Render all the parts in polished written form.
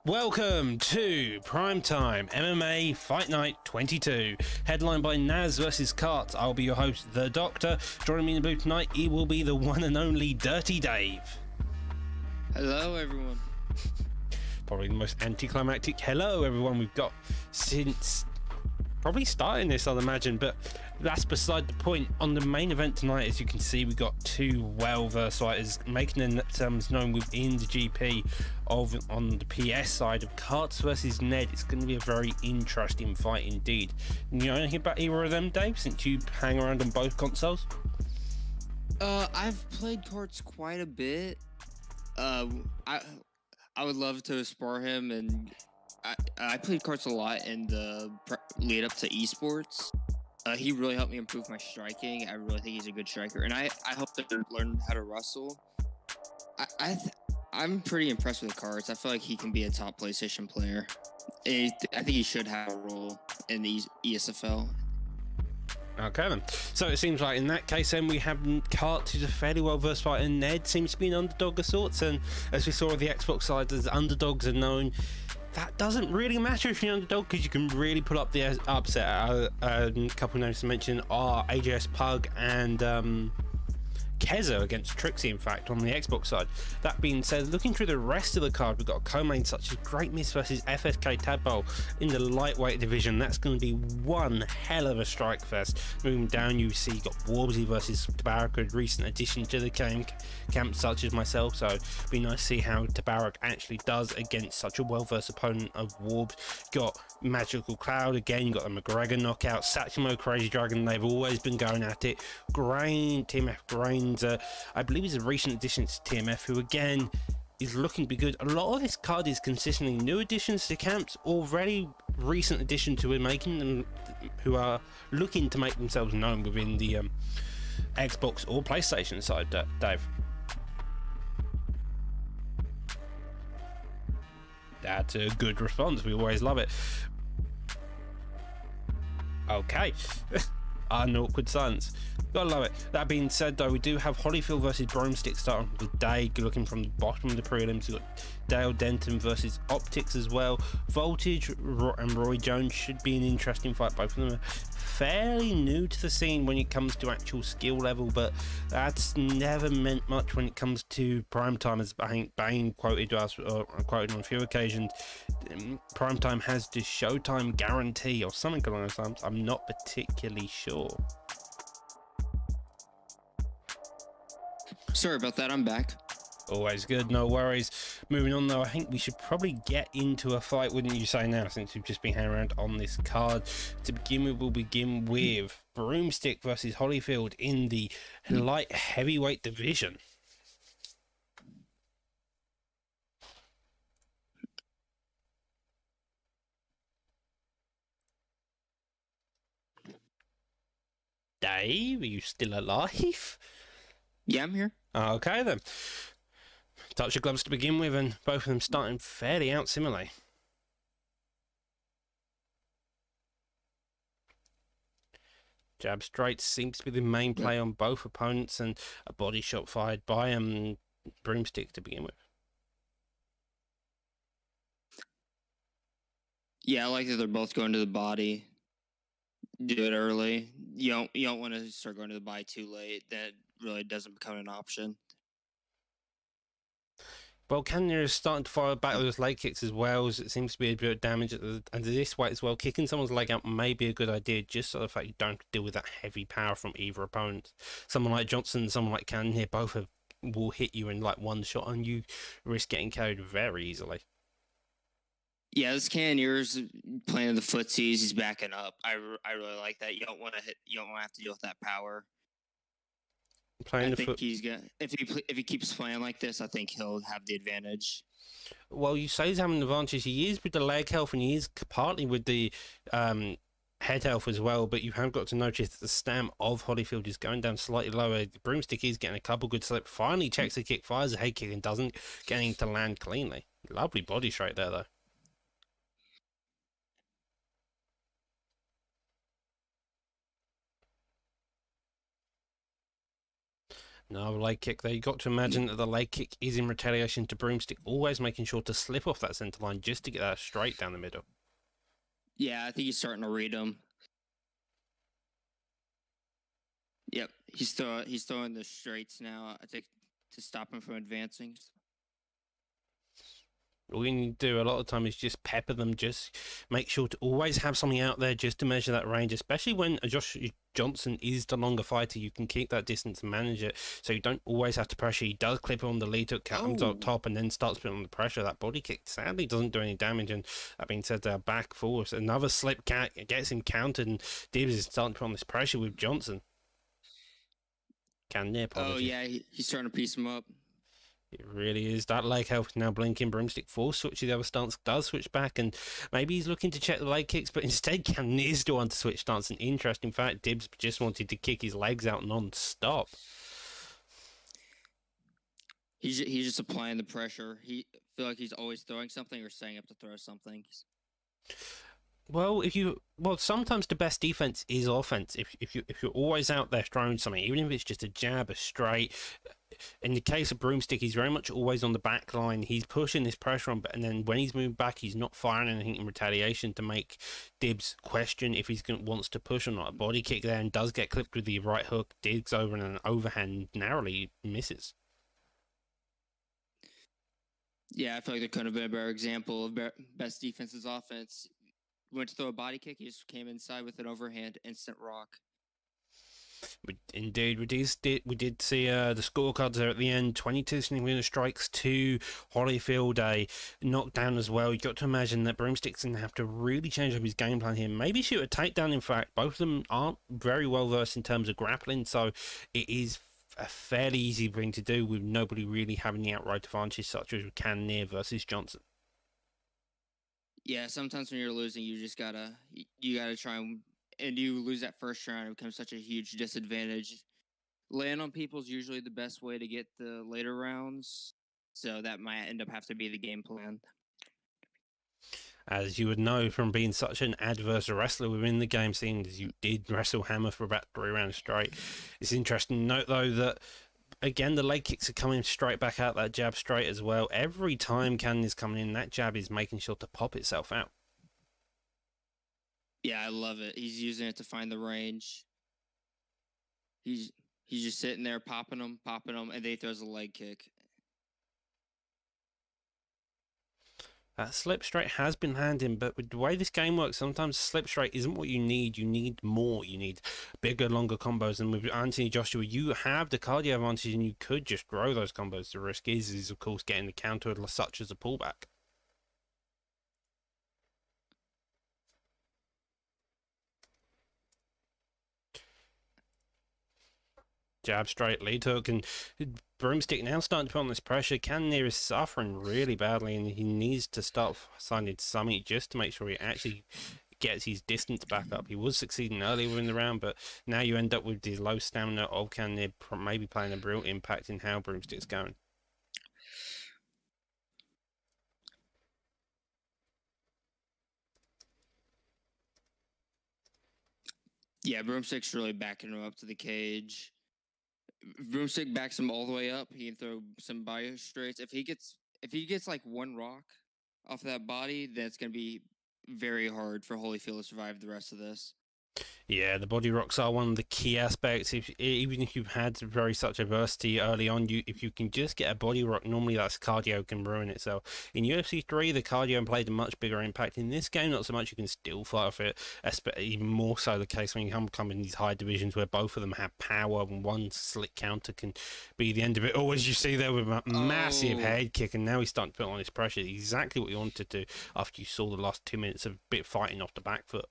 Welcome to Primetime MMA Fight Night 22, headlined by Naz versus Kart. I'll be your host, The Doctor. Joining me in the booth tonight, he will be the one and only Dirty Dave. Hello, everyone. Probably the most anticlimactic hello, everyone, we've got since probably starting this, I'd imagine, but that's beside the point. On the main event tonight, as you can see, we've got two well-versed fighters making themselves known within the GP on the PS side of Karts versus Ned. It's going to be a very interesting fight indeed. You know anything about either of them, Dave, since you hang around on both consoles? I've played Karts quite a bit. I would love to spar him, and I played Karts a lot in the lead up to esports. He really helped me improve my striking. I really think he's a good striker, and I hope to learn how to wrestle. I'm pretty impressed with Karts. I feel like he can be a top PlayStation player. I think he should have a role in the ESFL. Okay then. So it seems like in that case then we have Kart, who's a fairly well versed fighter, and Ned seems to be an underdog of sorts, and as we saw on the Xbox side, as underdogs are known, that doesn't really matter if you're an underdog, because you can really put up the upset. A couple of names to mention are AJS Pug and Keza against Trixie, in fact, on the Xbox side. That being said, looking through the rest of the card, we've got co-main such as Great Miss versus FSK Tadpole in the lightweight division. That's going to be one hell of a strike fest. Moving down, you see you've got Warbsy versus Tabarak, a recent addition to the camp such as myself, so it'd be nice to see how Tabarak actually does against such a well-versed opponent of Warbs. Got Magical Cloud again, you got the McGregor knockout, Satchmo Crazy Dragon, they've always been going at it. Grain, TMF Grain, I believe he's a recent addition to TMF, who again is looking to be good. A lot of this card is consistently new additions to camps, already recent additions who are making them, who are looking to make themselves known within the Xbox or PlayStation side. Dave, that's a good response. We always love it. Okay. An awkward silence. Gotta love it. That being said, though, we do have Holyfield versus Broomstick starting the day. Looking from the bottom of the prelims, we've got Dale Denton versus Optics as well. Voltage and Roy Jones should be an interesting fight. Both of them are fairly new to the scene when it comes to actual skill level, but that's never meant much when it comes to Primetime, as Bane quoted us, or quoted on a few occasions. Primetime has the Showtime guarantee or something along those lines. I'm not particularly sure. Sorry about that, I'm back. Always good, no worries. Moving on though, I think we should probably get into a fight, wouldn't you say now, since we've just been hanging around on this card. To begin with, we'll begin with Broomstick versus Holyfield in the light heavyweight division. Dave, are you still alive? Yeah, I'm here. Okay then. Touch of gloves to begin with, and both of them starting fairly out similarly. Jab straight seems to be the main play on both opponents, and a body shot fired by Broomstick to begin with. Yeah, I like that they're both going to the body. Do it early. You don't want to start going to the body too late. That really doesn't become an option. Well, Kenya is starting to fire back with those leg kicks as well, as it seems to be a bit of damage and this way as well. Kicking someone's leg out may be a good idea, just so the fact you don't deal with that heavy power from either opponent. Someone like Johnson, someone like Cannon here, both will hit you in like one shot, and you risk getting carried very easily. Yeah, this Cannonier's playing the footsies. He's backing up. I really like that. You don't want to hit. You don't want to have to deal with that power. I think he's gonna. If he keeps playing like this, I think he'll have the advantage. Well, you say he's having an advantage. He is with the leg health, and he is partly with the head health as well. But you have got to notice that the stamp of Holyfield is going down slightly lower. The Broomstick is getting a couple good slips. Finally checks the kick, fires a head kick, and doesn't getting to land cleanly. Lovely body straight there, though. No leg kick there. You got to imagine that the leg kick is in retaliation to Broomstick, always making sure to slip off that center line just to get that straight down the middle. Yeah, I think he's starting to read him. Yep, he's throwing the straights now. I think to stop him from advancing. All you need to do a lot of the time is just pepper them. Just make sure to always have something out there just to measure that range, especially when Josh Johnson is the longer fighter. You can keep that distance and manage it, so you don't always have to pressure. He does clip on the lead hook, comes up top, and then starts putting on the pressure. That body kick sadly doesn't do any damage, and that being said, back forward. Another slip gets him countered, and Dibbs is starting to put on this pressure with Johnson. Oh yeah, he's starting to piece him up. It really is. That leg health now blinking. Broomstick force switch to the other stance, does switch back, and maybe he's looking to check the leg kicks, but instead Cannonier's still on to switch stance. An interesting fact, Dibbs just wanted to kick his legs out non-stop. He's just applying the pressure. He feel like he's always throwing something or setting up to throw something. Well, sometimes the best defense is offense. If you're always out there throwing something, even if it's just a jab, a straight. In the case of Broomstick, he's very much always on the back line. He's pushing this pressure on, and then when he's moving back, he's not firing anything in retaliation to make Dibbs question if he's wants to push or not. A body kick there and does get clipped with the right hook, digs over and an overhand narrowly misses. Yeah, I feel like there couldn't have been a better example of best defense's offense. Went to throw a body kick, he just came inside with an overhand, instant rock. Indeed, we did see the scorecards there at the end. 22 winner strikes, 2 Holyfield, a knockdown as well. You've got to imagine that Broomstick's going to have to really change up his game plan here. Maybe shoot a takedown, in fact. Both of them aren't very well versed in terms of grappling, so it is a fairly easy thing to do with nobody really having the outright advantage, such as Cannonier versus Johnson. Yeah, sometimes when you're losing, you gotta try and you lose that first round. It becomes such a huge disadvantage. Land on people is usually the best way to get the later rounds, so that might end up have to be the game plan. As you would know from being such an adverse wrestler within the game scene, as you did wrestle Hammer for about 3 rounds straight. It's interesting to note, though, that again, the leg kicks are coming straight back out, that jab straight as well. Every time Cannon is coming in, that jab is making sure to pop itself out. Yeah, I love it. He's using it to find the range. He's just sitting there popping them, and then he throws a leg kick. That slip straight has been handing, but with the way this game works, sometimes slip straight isn't what you need. You need more. You need bigger, longer combos. And with Anthony Joshua, you have the cardio advantage, and you could just grow those combos. The risk is of course, getting the counter, such as a pullback. Jab straight, lead hook, and Broomstick now starting to put on this pressure. Cannonier is suffering really badly, and he needs to start finding something just to make sure he actually gets his distance back up. He was succeeding earlier in the round, but now you end up with the low stamina of Cannonier maybe playing a real impact in how Broomstick's going. Yeah, Broomstick's really backing him up to the cage. Broomstick backs him all the way up. He can throw some bio straights. If he gets like one rock off that body, then it's gonna be very hard for Holyfield to survive the rest of this. Yeah, the body rocks are one of the key aspects. Even if you've had very such adversity early on, if you can just get a body rock, normally that's cardio can ruin it. So in UFC 3, the cardio played a much bigger impact. In this game, not so much. You can still fight off it. Even more so the case when you come in these high divisions where both of them have power and one slick counter can be the end of it. Or as you see there with a massive head kick, and now he's starting to put on his pressure. Exactly what you wanted to do after you saw the last 2 minutes of bit fighting off the back foot.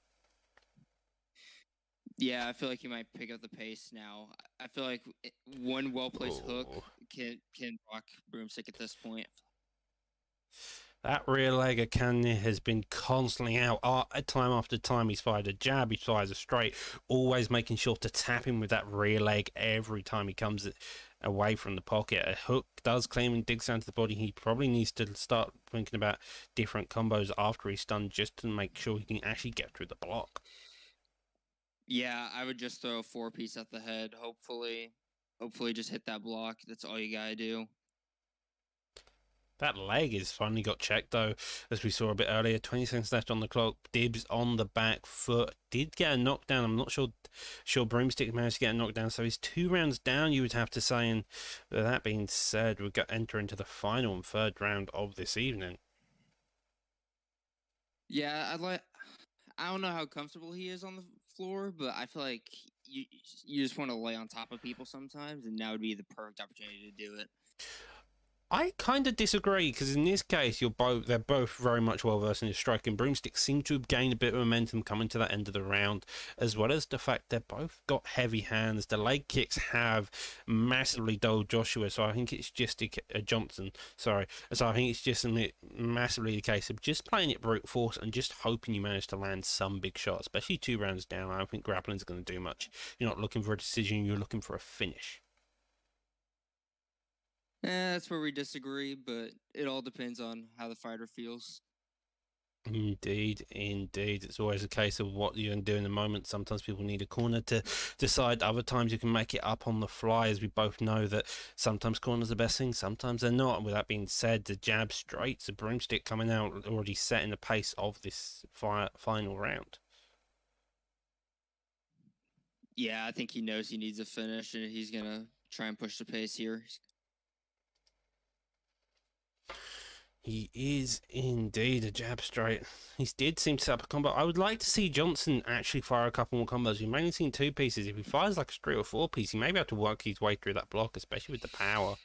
Yeah, I feel like he might pick up the pace now. I feel like one well-placed hook can rock Broomstick at this point. That rear leg of Cannonier has been constantly out. Time after time, he's fired a jab, he fires a straight, always making sure to tap him with that rear leg every time he comes away from the pocket. A hook does claim and digs down to the body. He probably needs to start thinking about different combos after he's stunned just to make sure he can actually get through the block. Yeah, I would just throw a 4-piece at the head, hopefully. hopefully just hit that block. That's all you gotta do. That leg is finally got checked though, as we saw a bit earlier. 20 seconds left on the clock. Dibbs on the back foot. Did get a knockdown. I'm not sure Broomstick managed to get a knockdown. So he's 2 rounds down, you would have to say. And with that being said, we've got enter into the final and 3rd round of this evening. Yeah, I don't know how comfortable he is on the floor, but I feel like you just want to lay on top of people sometimes, and now would be the perfect opportunity to do it. I kind of disagree, because in this case, they're both very much well versed in the striking. Broomstick seem to have gained a bit of momentum coming to that end of the round, as well as the fact they've both got heavy hands. The leg kicks have massively dulled Joshua, so I think it's just Johnson. Sorry, so I think it's just massively the case of just playing it brute force and just hoping you manage to land some big shots, especially 2 rounds down. I don't think grappling's going to do much. You're not looking for a decision; you're looking for a finish. That's where we disagree, but it all depends on how the fighter feels. Indeed. It's always a case of what you're going to do in the moment. Sometimes people need a corner to decide. Other times you can make it up on the fly, as we both know that sometimes corners are the best thing, sometimes they're not. And with that being said, the jab straights, the Broomstick coming out, already setting the pace of this final round. Yeah, I think he knows he needs a finish, and he's going to try and push the pace here. He is indeed a jab straight. He did seem to set up a combo. I would like to see Johnson actually fire a couple more combos. We've mainly seen 2 pieces. If he fires like a 3 or 4 piece, he may be able to work his way through that block, especially with the power.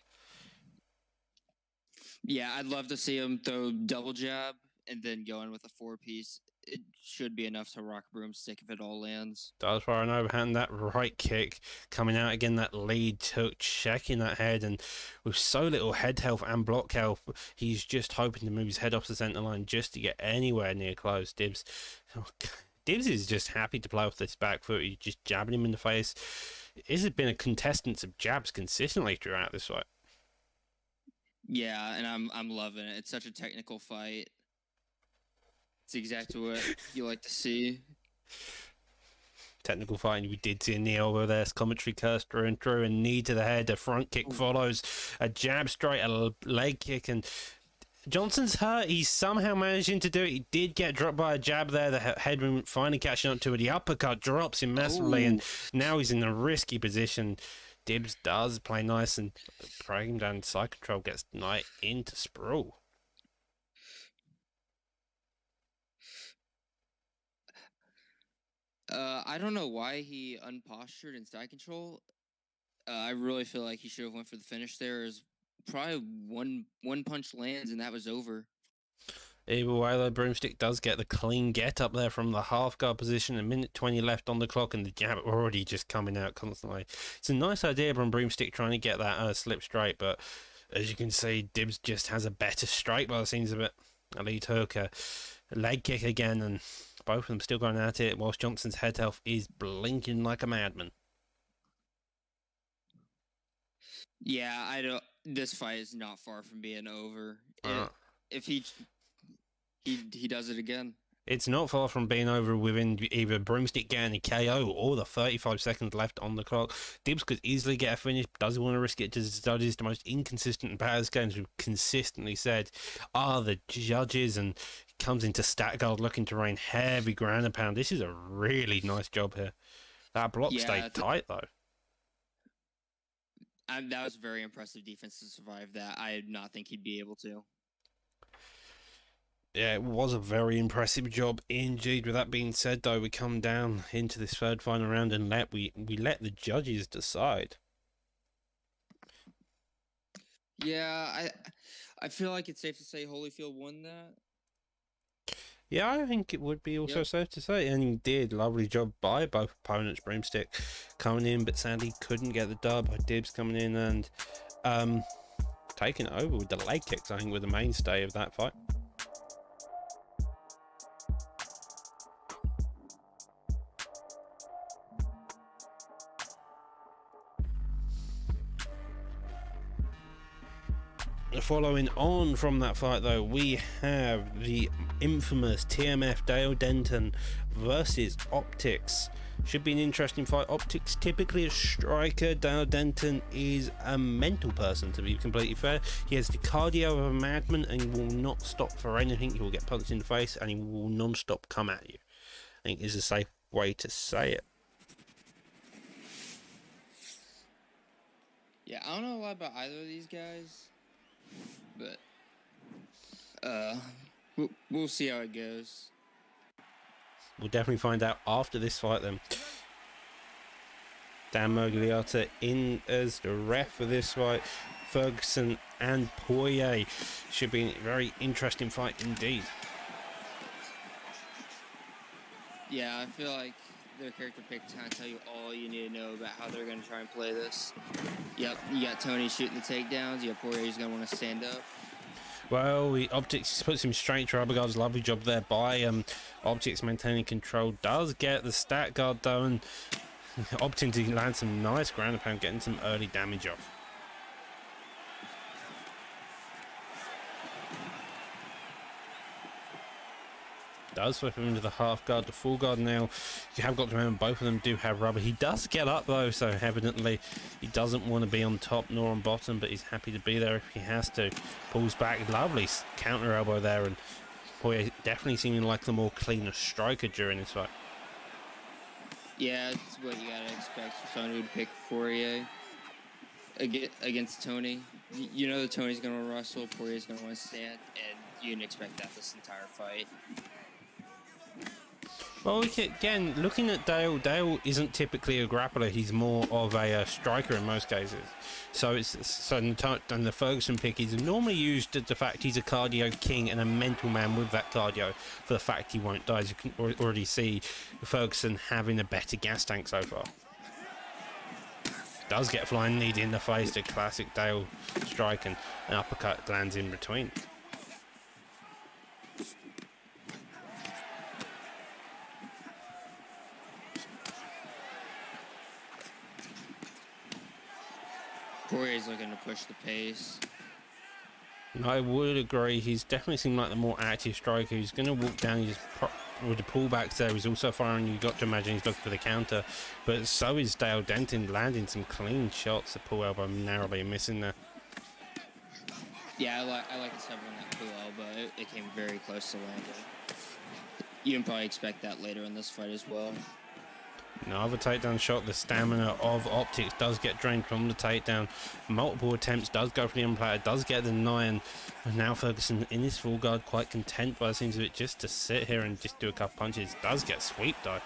Yeah, I'd love to see him throw double jab and then go in with a 4-piece. It should be enough to rock Broomstick if it all lands. Does fire an overhand, that right kick coming out again, that lead took, checking that head, and with so little head health and block health, he's just hoping to move his head off the center line just to get anywhere near close. Dibbs is just happy to play off this back foot. He's just jabbing him in the face. This has been a contestant of jabs consistently throughout this fight. Yeah, and I'm loving it. It's such a technical fight. It's exactly what you like to see. Technical fighting. We did see a knee elbow there. Commentary cursed through and through. A knee to the head. A front kick follows. A jab straight. A leg kick. And Johnson's hurt. He's somehow managing to do it. He did get dropped by a jab there. The headroom finally catching up to it. The uppercut drops him massively. And now he's in a risky position. Dibbs does play nice and drag him down. Side control gets Knight into sprawl. I don't know why he unpostured in side control. I really feel like he should have went for the finish there. Is probably one punch lands and that was over. Either way, though, Broomstick does get the clean get up there from the half guard position. 1:20 left on the clock, and the jab already just coming out constantly. It's a nice idea from Broomstick trying to get that slip straight, but as you can see, Dibbs just has a better straight by the scenes of it. Ali took a leg kick again, and both of them still going at it, whilst Johnson's head health is blinking like a madman. Yeah, I don't. This fight is not far from being over. If he does it again. It's not far from being over within either Broomstick getting a KO or the 35 seconds left on the clock. Dibbs could easily get a finish. Does he want to risk it to the judges? The most inconsistent and bad games we've consistently said are the judges, and comes into Statgard looking to rain heavy ground and pound. This is a really nice job here. That block stayed tight though. That was very impressive defense to survive that. I did not think he'd be able to. Yeah, it was a very impressive job indeed. With that being said, though, we come down into this 3rd final round and we let the judges decide. Yeah, I feel like it's safe to say Holyfield won that. Yeah, I think it would be also safe to say, and he did. Lovely job by both opponents. Broomstick coming in, but sadly couldn't get the dub. Dibbs coming in and taking it over with the leg kicks, I think, were the mainstay of that fight. The Following on from that fight, though, we have the infamous TMF Dale Denton versus Optics. Should be an interesting fight. Optics typically a striker. Dale Denton is a mental person, to be completely fair. He has the cardio of a madman and he will not stop for anything. He will get punched in the face and he will non-stop come at you, I think is a safe way to say it. Yeah, I don't know a lot about either of these guys, but we'll see how it goes. We'll definitely find out after this fight then. Dan Mergliata in as the ref for this fight. Ferguson and Poirier should be a very interesting fight indeed. Yeah, I feel like their character picks kind of tell you all you need to know about how they're going to try and play this. Yep, you got Tony shooting the takedowns. You got Poirier's going to want to stand up. Well, the Optics puts him straight into rubber guards. Lovely job there by Optics maintaining control. Does get the stat guard though, and opting to land some nice ground and pound, getting some early damage off. Does flip him into the half guard, the full guard now. You have got to remember both of them do have rubber. He does get up though, so evidently he doesn't want to be on top nor on bottom, but he's happy to be there if he has to. Pulls back, lovely counter elbow there, and Poirier definitely seeming like the more cleaner striker during this fight. Yeah, that's what you gotta expect for someone who would pick Poirier against Tony. You know that Tony's gonna wrestle, Poirier's gonna want to stand, and you can expect that this entire fight. Well, again, looking at Dale, Dale isn't typically a grappler. He's more of a striker in most cases. So and the Ferguson pick is normally used at the fact he's a cardio king and a mental man with that cardio for the fact he won't die. As you can already see, Ferguson having a better gas tank so far. Does get flying knee in the face, the classic Dale strike, and an uppercut lands in between. Poirier's looking to push the pace. I would agree. He's definitely seemed like the more active striker. He's going to walk down. He's with the pullbacks there. He's also firing. You've got to imagine he's looking for the counter. But so is Dale Denton, landing some clean shots. The pull elbow narrowly missing there. Yeah, I like the seven on that pull elbow. It came very close to landing. You can probably expect that later in this fight as well. Another takedown shot. The stamina of Optics does get drained from the takedown. Multiple attempts, does go for the unplatter, does get the 9. And now Ferguson in his full guard, quite content by the seems of it, just to sit here and just do a couple punches. Does get sweep though.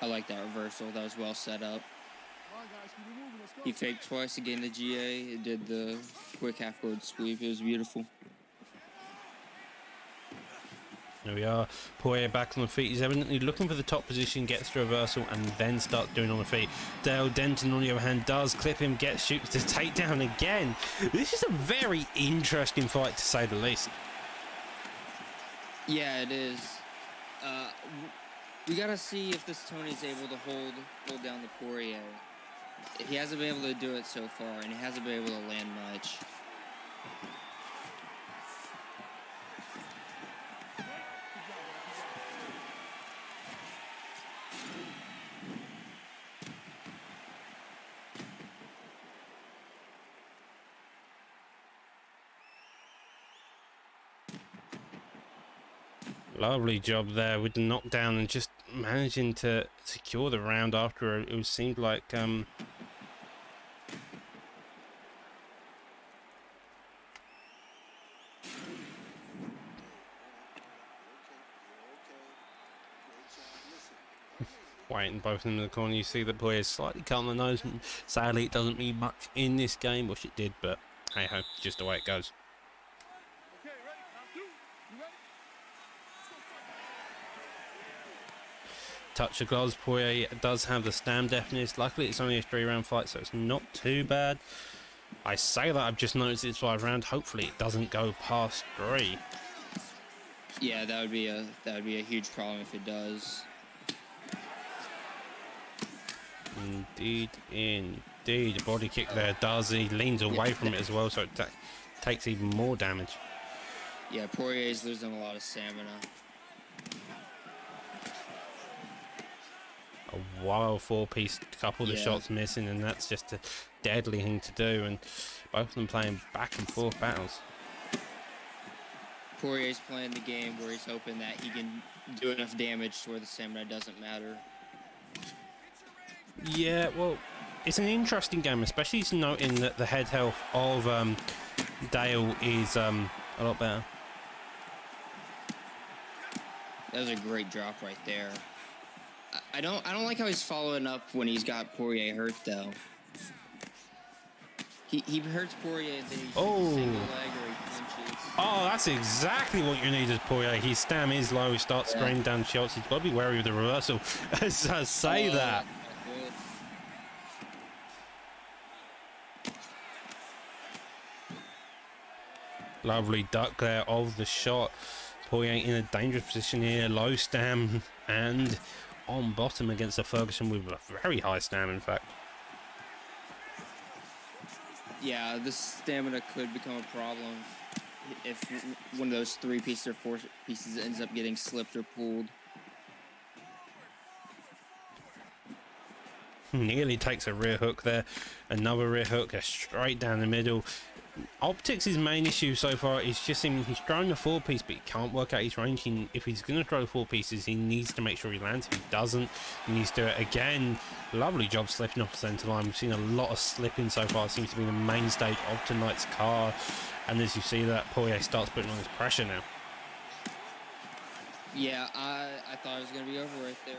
I like that reversal. That was well set up. He faked twice to gain the GA. It did the quick half guard sweep. It was beautiful. There we are. Poirier back on the feet. He's evidently looking for the top position, gets the reversal, and then starts doing on the feet. Dale Denton, on the other hand, does clip him, shoots the takedown again. This is a very interesting fight, to say the least. Yeah, it is. We gotta see if this Tony's able to hold down the Poirier. He hasn't been able to do it so far, and he hasn't been able to land much. Lovely job there with the knockdown and just managing to secure the round after it seemed like waiting both of them in the corner. You see that Poirier is slightly cut on the nose, and sadly it doesn't mean much in this game. Wish it did, but hey ho, just the way it goes. Touch of gloves. Poirier does have the stam deafness. Luckily it's only a 3-round fight, so it's not too bad. I say that, I've just noticed it's 5 round. Hopefully it doesn't go past 3. Yeah, that would be a huge problem if it does. Indeed. Body kick there does. He leans away from it as well, so takes even more damage. Yeah, Poirier's losing a lot of stamina. A wild 4-piece, couple of Yeah. shots missing, and that's just a deadly thing to do. And both of them playing back and forth battles. Poirier's playing the game where he's hoping that he can do enough damage to where the stamina doesn't matter. Yeah, well, it's an interesting game, especially noting that the head health of Dale is a lot better. That was a great drop right there. I don't like how he's following up when he's got Poirier hurt though. He hurts Poirier and then he shoots a single leg or he punches. Oh, that's exactly what you need as Poirier. His stam is low, he starts spraying down shots. He's got to be wary of the reversal. As I say that. Lovely duck there of the shot. Poirier in a dangerous position here. Low stam and on bottom against a Ferguson with a very high stam, in fact. Yeah, this stamina could become a problem if one of those 3 pieces or 4 pieces ends up getting slipped or pulled. Nearly takes a rear hook there. Another rear hook, straight down the middle. Optics' main issue so far is just him. He's throwing the 4-piece, but he can't work out his range. If he's going to throw 4 pieces, he needs to make sure he lands. If he doesn't, he needs to do it again. Lovely job slipping off the centre line. We've seen a lot of slipping so far. It seems to be the mainstay of tonight's card. And as you see that, Poirier starts putting on his pressure now. Yeah, I thought it was going to be over right there.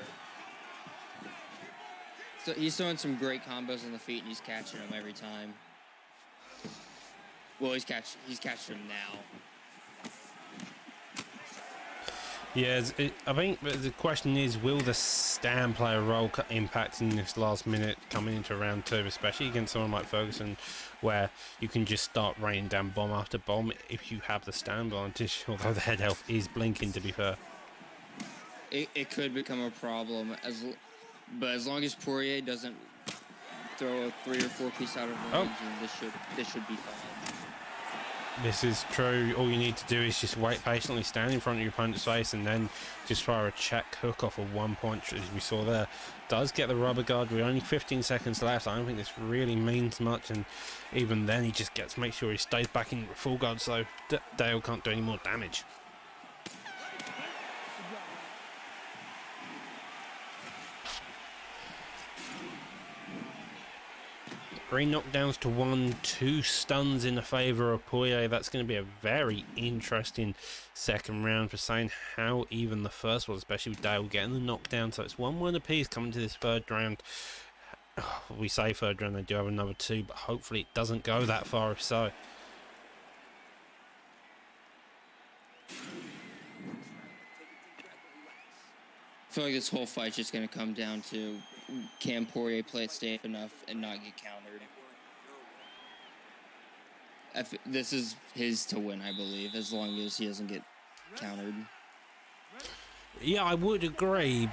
So he's throwing some great combos on the feet, and he's catching them every time. Well, he's catching them now. Yeah, I think the question is, will the stam play a role impacting this last minute coming into round 2, especially against someone like Ferguson, where you can just start raining down bomb after bomb if you have the stam advantage, although the head health is blinking, to be fair. It could become a problem, but as long as Poirier doesn't throw a 3 or 4 piece out of range, this should be fine. This is true. All you need to do is just wait patiently, stand in front of your opponent's face, and then just fire a check hook off of 1 punch, as we saw there. Does get the rubber guard with only 15 seconds left. I don't think this really means much, and even then he just gets to make sure he stays back in full guard so Dale can't do any more damage. Three knockdowns to 1, 2 stuns in the favour of Poirier. That's going to be a very interesting second round, for saying how even the first was, especially with Dale getting the knockdown. So it's 1-1 apiece coming to this third round. We say third round, they do have another 2, but hopefully it doesn't go that far if so. I feel like this whole fight's just going to come down to, can Poirier play it safe enough and not get countered? This is his to win, I believe, as long as he doesn't get countered. Yeah, I would agree.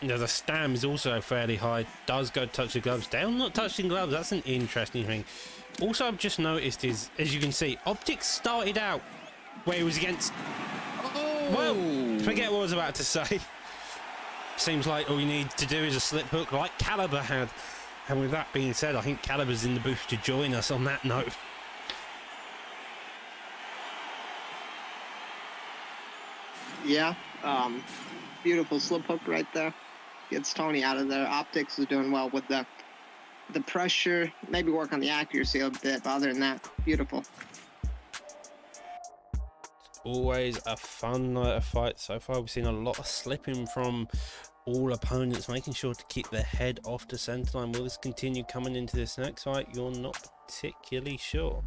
You know, the stam is also fairly high. Does go touch the gloves. Dale not touching gloves. That's an interesting thing. Also, I've just noticed is, as you can see, Optics started out where he was against... Oh! Well, forget what I was about to say. Seems like all you need to do is a slip hook like Caliber had. And with that being said, I think Caliber's in the booth to join us on that note. Yeah, beautiful slip hook right there. Gets Tony out of there. Optics is doing well with the pressure. Maybe work on the accuracy a bit, but other than that, beautiful. Always a fun night of fights. So far we've seen a lot of slipping from all opponents, making sure to keep their head off the centre line. Will this continue coming into this next fight? You're not particularly sure.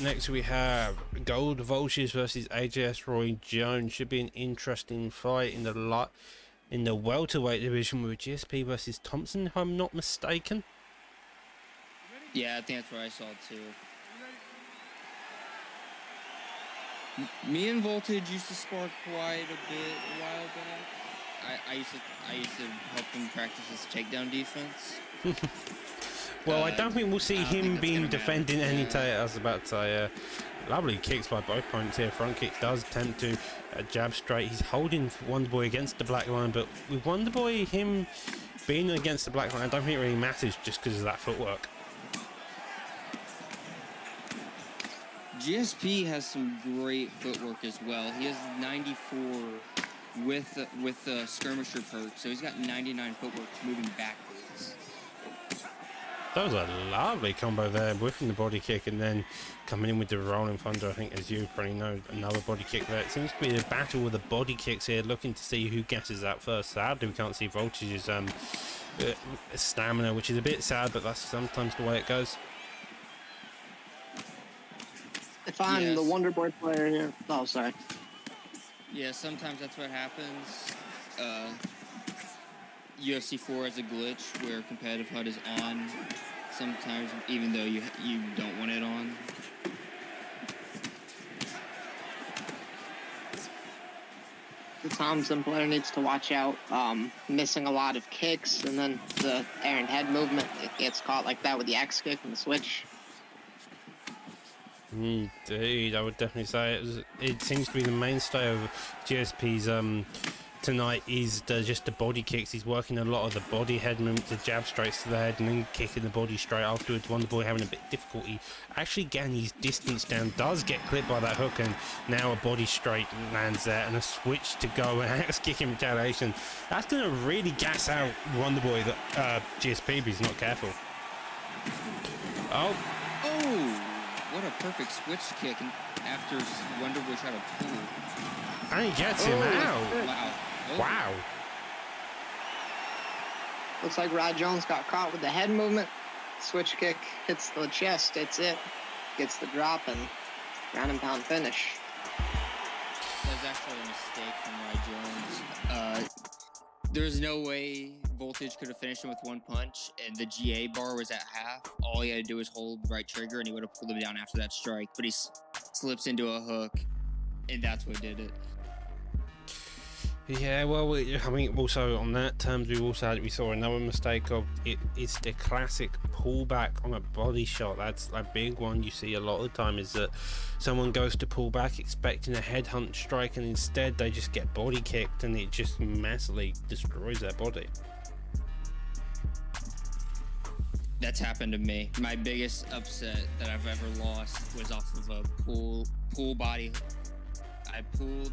Next we have Gold Vultures versus AJS Roy Jones. Should be an interesting fight in the welterweight division with GSP versus Thompson, if I'm not mistaken. Yeah, I think that's what I saw too. Me and Voltage used to spar quite a bit a while back. I used to help him practice his takedown defense. Well, I don't think we'll see I don't think him that's being gonna matter. defending any Yeah. I was about to say, lovely kicks by both opponents here. Front kick does attempt to jab straight. He's holding Wonderboy against the black line, but with Wonderboy, him being against the black line, I don't think it really matters just because of that footwork. GSP has some great footwork as well. He has 94 with the skirmisher perk, so he's got 99 footwork moving backwards. That was a lovely combo there, whipping the body kick and then coming in with the rolling thunder. I think, as you probably know, another body kick there. It seems to be a battle with the body kicks here, looking to see who guesses that first. Sadly, we can't see Voltage's stamina, which is a bit sad, but that's sometimes the way it goes. If I'm Yes. the Wonder Boy player here, oh sorry. Yeah, sometimes that's what happens. UFC 4 has a glitch where competitive HUD is on sometimes, even though you don't want it on. The Thompson player needs to watch out. Missing a lot of kicks, and then the air and head movement, it gets caught like that with the X kick and the switch. Indeed, I would definitely say it seems to be the mainstay of GSP's tonight is just the body kicks. He's working a lot of the body head movements, the jab straights to the head and then kicking the body straight afterwards. Wonderboy having a bit of difficulty actually getting his distance down, does get clipped by that hook, and now a body straight lands there and a switch to go and axe kick in retaliation. That's going to really gas out Wonderboy, that GSP, but he's not careful. Oh, Oh, what a perfect switch kick after Wonderboy tried to pull. and he gets him out. Wow. Oh. Wow. Looks like Rod Jones got caught with the head movement. Switch kick hits the chest. It's it. Gets the drop and ground and pound finish. That was actually a mistake from Rod Jones. There's no way Voltage could have finished him with one punch, and the GA bar was at half. All he had to do was hold the right trigger, and he would have pulled him down after that strike. But he slips into a hook, and that's what did it. Yeah, well, I mean, also on that terms, we saw another mistake of it's the classic pullback on a body shot. That's a big one you see a lot of the time, is that someone goes to pull back expecting a headhunt strike, and instead they just get body kicked, and it just massively destroys their body. That's happened to me. My biggest upset that I've ever lost was off of a pull body. I pulled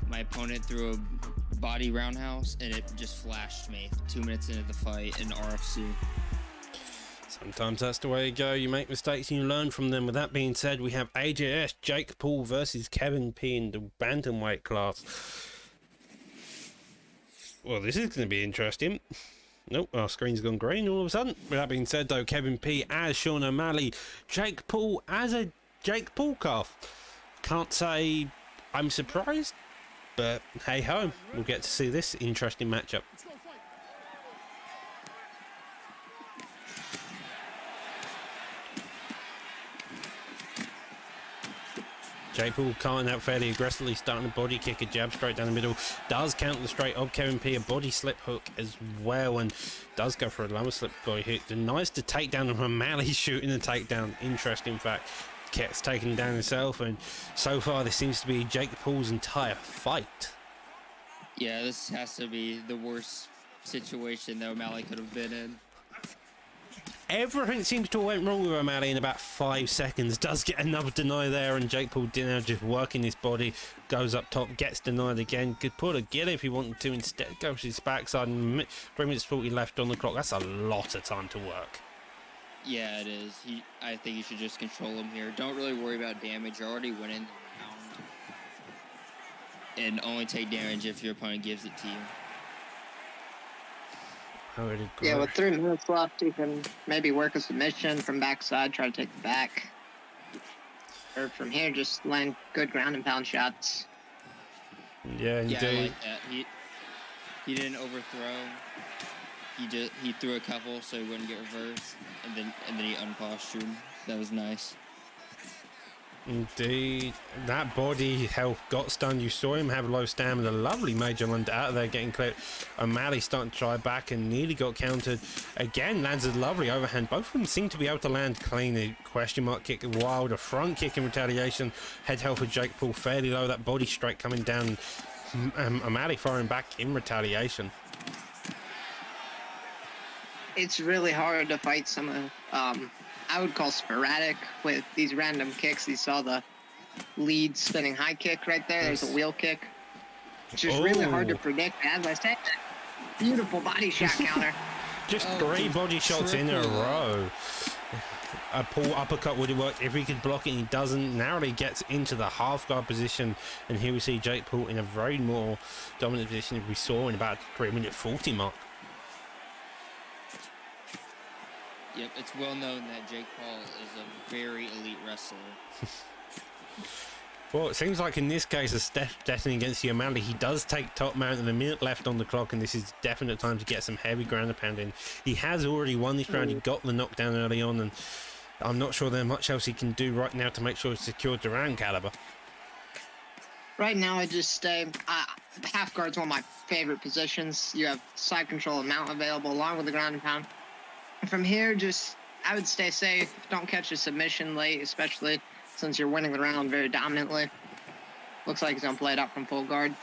my opponent through a body roundhouse, and it just flashed me 2 minutes into the fight in RFC. Sometimes that's the way you go. You make mistakes and you learn from them. With that being said, we have AJS Jake Paul versus Kevin P in the bantamweight class. Well, this is going to be interesting. Nope, our screen's gone green all of a sudden. With that being said, though, Kevin P as Sean O'Malley, Jake Paul as a Jake Paul calf. Can't say I'm surprised, but hey ho, we'll get to see this interesting matchup. Jake Paul coming out fairly aggressively, starting a body kick, a jab straight down the middle. Does counter the straight of Kevin P, a body slip hook as well, and does go for a lower slip body hook. Denies the takedown of O'Malley shooting the takedown. Interesting fact. Gets taken down himself, and so far this seems to be Jake Paul's entire fight. Yeah, this has to be the worst situation that O'Malley could have been in. Everything seems to have went wrong with O'Malley in about 5 seconds. Does get another deny there, and Jake Paul now just working his body, goes up top, gets denied again. Could pull a gill if he wanted to, instead goes to his backside, and 3 minutes 40 left on the clock. That's a lot of time to work. Yeah, it is. I think you should just control him here. Don't really worry about damage. You're already winning the round. And only take damage if your opponent gives it to you. I would agree. Yeah, with 3 minutes left, you can maybe work a submission from backside, try to take the back. Or from here, just land good ground and pound shots. Yeah, Yeah, I indeed. like that. He didn't overthrow. He threw a couple so he wouldn't get reversed, and then he unpostured. That was nice. Indeed, that body health got stunned. You saw him have low stamina. Lovely Major Lund out of there getting cleared. O'Malley starting to try back and nearly got countered. Again, lands a lovely overhand. Both of them seem to be able to land clean. A question mark kick, wild, a front kick in retaliation. Head health for Jake Paul fairly low. That body strike coming down. O'Malley firing back in retaliation. It's really hard to fight some of, I would call sporadic with these random kicks. You saw the lead spinning high kick right there. There's a wheel kick. It's just really hard to predict. As I said, beautiful body shot counter. Just 3 body shots in a row. A Paul uppercut would have worked if he could block it, and he doesn't. Narrowly gets into the half guard position, and here we see Jake Paul in a very more dominant position than we saw in about 3-minute 40 mark. Yep, it's well known that Jake Paul is a very elite wrestler. Well, it seems like in this case, a Steph Destiny against O'Malley, he does take top mount and a minute left on the clock, and this is definite time to get some heavy ground and pound in. He has already won this round. He got the knockdown early on, and I'm not sure there's much else he can do right now to make sure it's secured to round caliber. Right now, I just stay. Half guard's one of my favorite positions. You have side control and mount available along with the ground and pound. From here, just I would stay safe. Don't catch a submission late, especially since you're winning the round very dominantly. Looks like he's gonna play it up from full guard.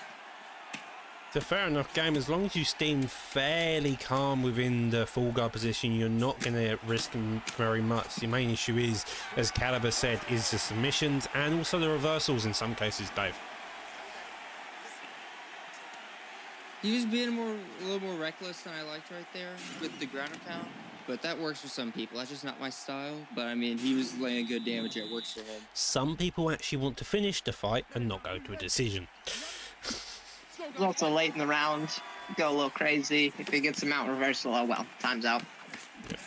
It's a fair enough game. As long as you steam fairly calm within the full guard position, you're not going to risk very much. The main issue is, as Caliber said, is the submissions and also the reversals in some cases, Dave. He was being a little more reckless than I liked right there with the ground and pound. But that works for some people. That's just not my style. But, I mean, he was laying good damage. It works for him. Some people actually want to finish the fight and not go to a decision. It's also late in the round. Go a little crazy. If he gets a mount reversal, oh well. Time's out. Yeah.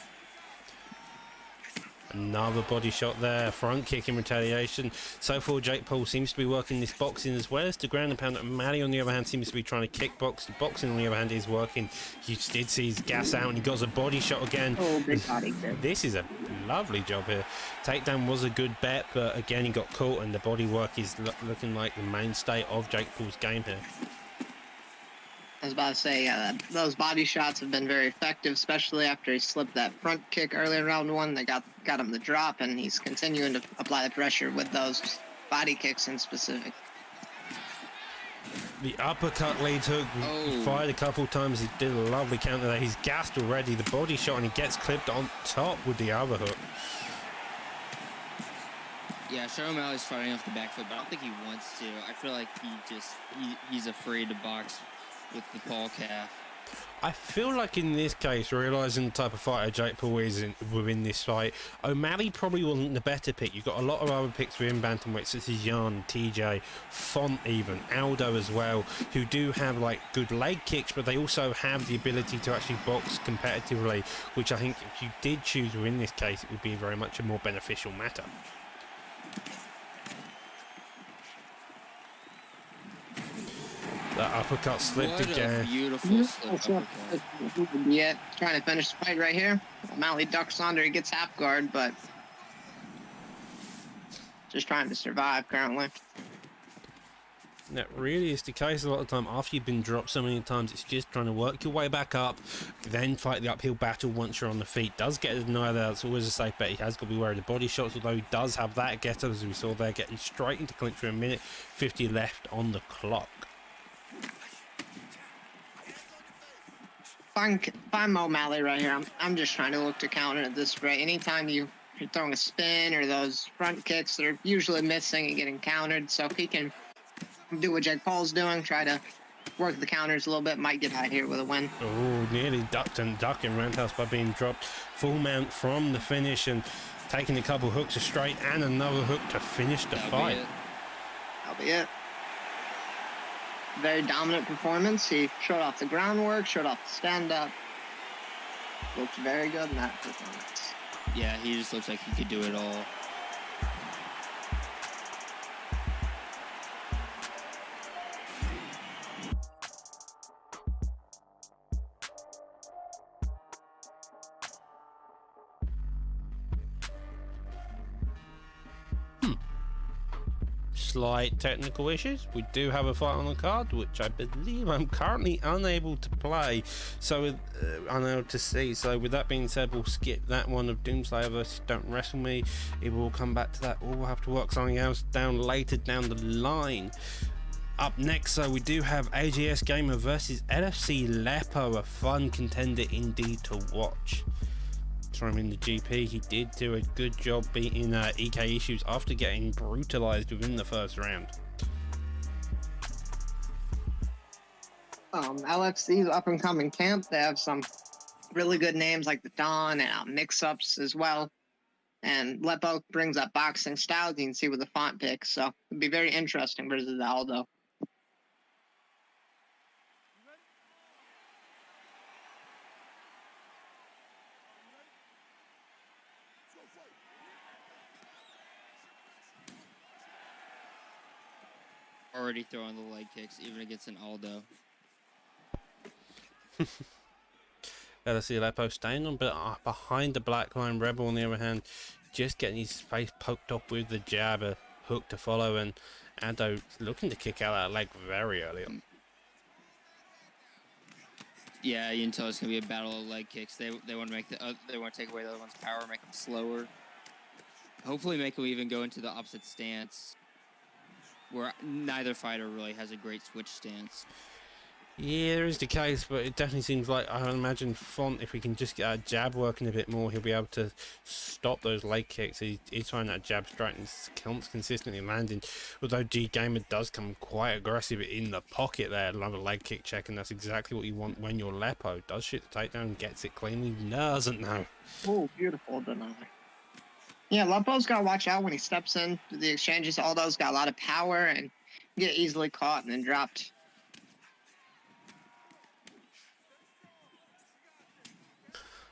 Another body shot there. Front kick in retaliation. So far, Jake Paul seems to be working this boxing as well as the ground and pound. O'Malley, on the other hand, seems to be trying to kickbox. The boxing, on the other hand, is working. You did see his gas out, and he got a body shot again. Oh, big body. This is a lovely job here. Takedown was a good bet, but again, he got caught, and the body work is looking like the mainstay of Jake Paul's game here. I was about to say, those body shots have been very effective, especially after he slipped that front kick early in round 1. They got him the drop, and he's continuing to apply the pressure with those body kicks in specific. The uppercut lead hook, he fired a couple times. He did a lovely counter there. He's gassed already. The body shot, and he gets clipped on top with the other hook. Yeah, Sean O'Malley's fighting off the back foot, but I don't think he wants to. I feel like he's afraid to box with the Paul calf. I feel like in this case, realising the type of fighter Jake Paul is within this fight, O'Malley probably wasn't the better pick. You've got a lot of other picks within bantamweights, such as Jan, TJ, Font even, Aldo as well, who do have like good leg kicks, but they also have the ability to actually box competitively, which I think if you did choose within this case, it would be very much a more beneficial matter. That uppercut slipped again. A beautiful slip uppercut. Yeah, trying to finish the fight right here. O'Malley ducks under, he gets half guard, but just trying to survive currently. That really is the case a lot of the time. After you've been dropped so many times, it's just trying to work your way back up, then fight the uphill battle once you're on the feet. Does get a deny there, that's always a safe bet. He has got to be wary of the body shots, although he does have that getter, as we saw there, getting straight into clinch for a minute 50 left on the clock. If I'm O'Malley right here, I'm just trying to look to counter at this rate. Anytime you're throwing a spin or those front kicks, they're usually missing and getting countered. So if he can do what Jake Paul's doing, try to work the counters a little bit, might get out here with a win. Oh, nearly ducked and ducking Roundhouse by being dropped. Full mount from the finish and taking a couple hooks straight and another hook to finish the fight. That'll be it. Very dominant performance. He showed off the groundwork, showed off the stand-up. Looks very good in that performance. Yeah, he just looks like he could do it all. slight technical issues. We do have a fight on the card, which I believe I'm currently unable to play, so unable to see. So with that being said, we'll skip that one of Doomslayer versus Don't Wrestle Me. It will come back to that, or we'll have to work something else down later down the line. Up next, so we do have AGS Gamer versus LFC Lepo, a fun contender indeed to watch. From him in the GP, he did do a good job beating EK Issues after getting brutalized within the first round. LFC's up and coming camp. They have some really good names like the Dawn and mix-ups as well. And Lepo brings up boxing styles. You can see with the font picks, so it'd be very interesting versus Aldo. Already throwing the leg kicks, even against an Aldo. LFC Lepo staying on, but behind the Black Line. Rebel, on the other hand, just getting his face poked up with the jab, a hook to follow, and Aldo looking to kick out that leg very early on. Yeah, you can tell it's gonna be a battle of leg kicks. They want to make they want to take away the other one's power, make them slower. Hopefully, make them even go into the opposite stance, where neither fighter really has a great switch stance. Yeah, there is the case, but it definitely seems like, I imagine Font, if we can just get our jab working a bit more, he'll be able to stop those leg kicks. He's trying that jab straight and consistently landing. Although G Gamer does come quite aggressive in the pocket there, another leg kick check, and that's exactly what you want when you're Lepo. Does shit the takedown, gets it cleanly, doesn't know. Oh, beautiful denial. Yeah, Lepo's got to watch out when he steps in to the exchanges. Aldo's got a lot of power and get easily caught and then dropped.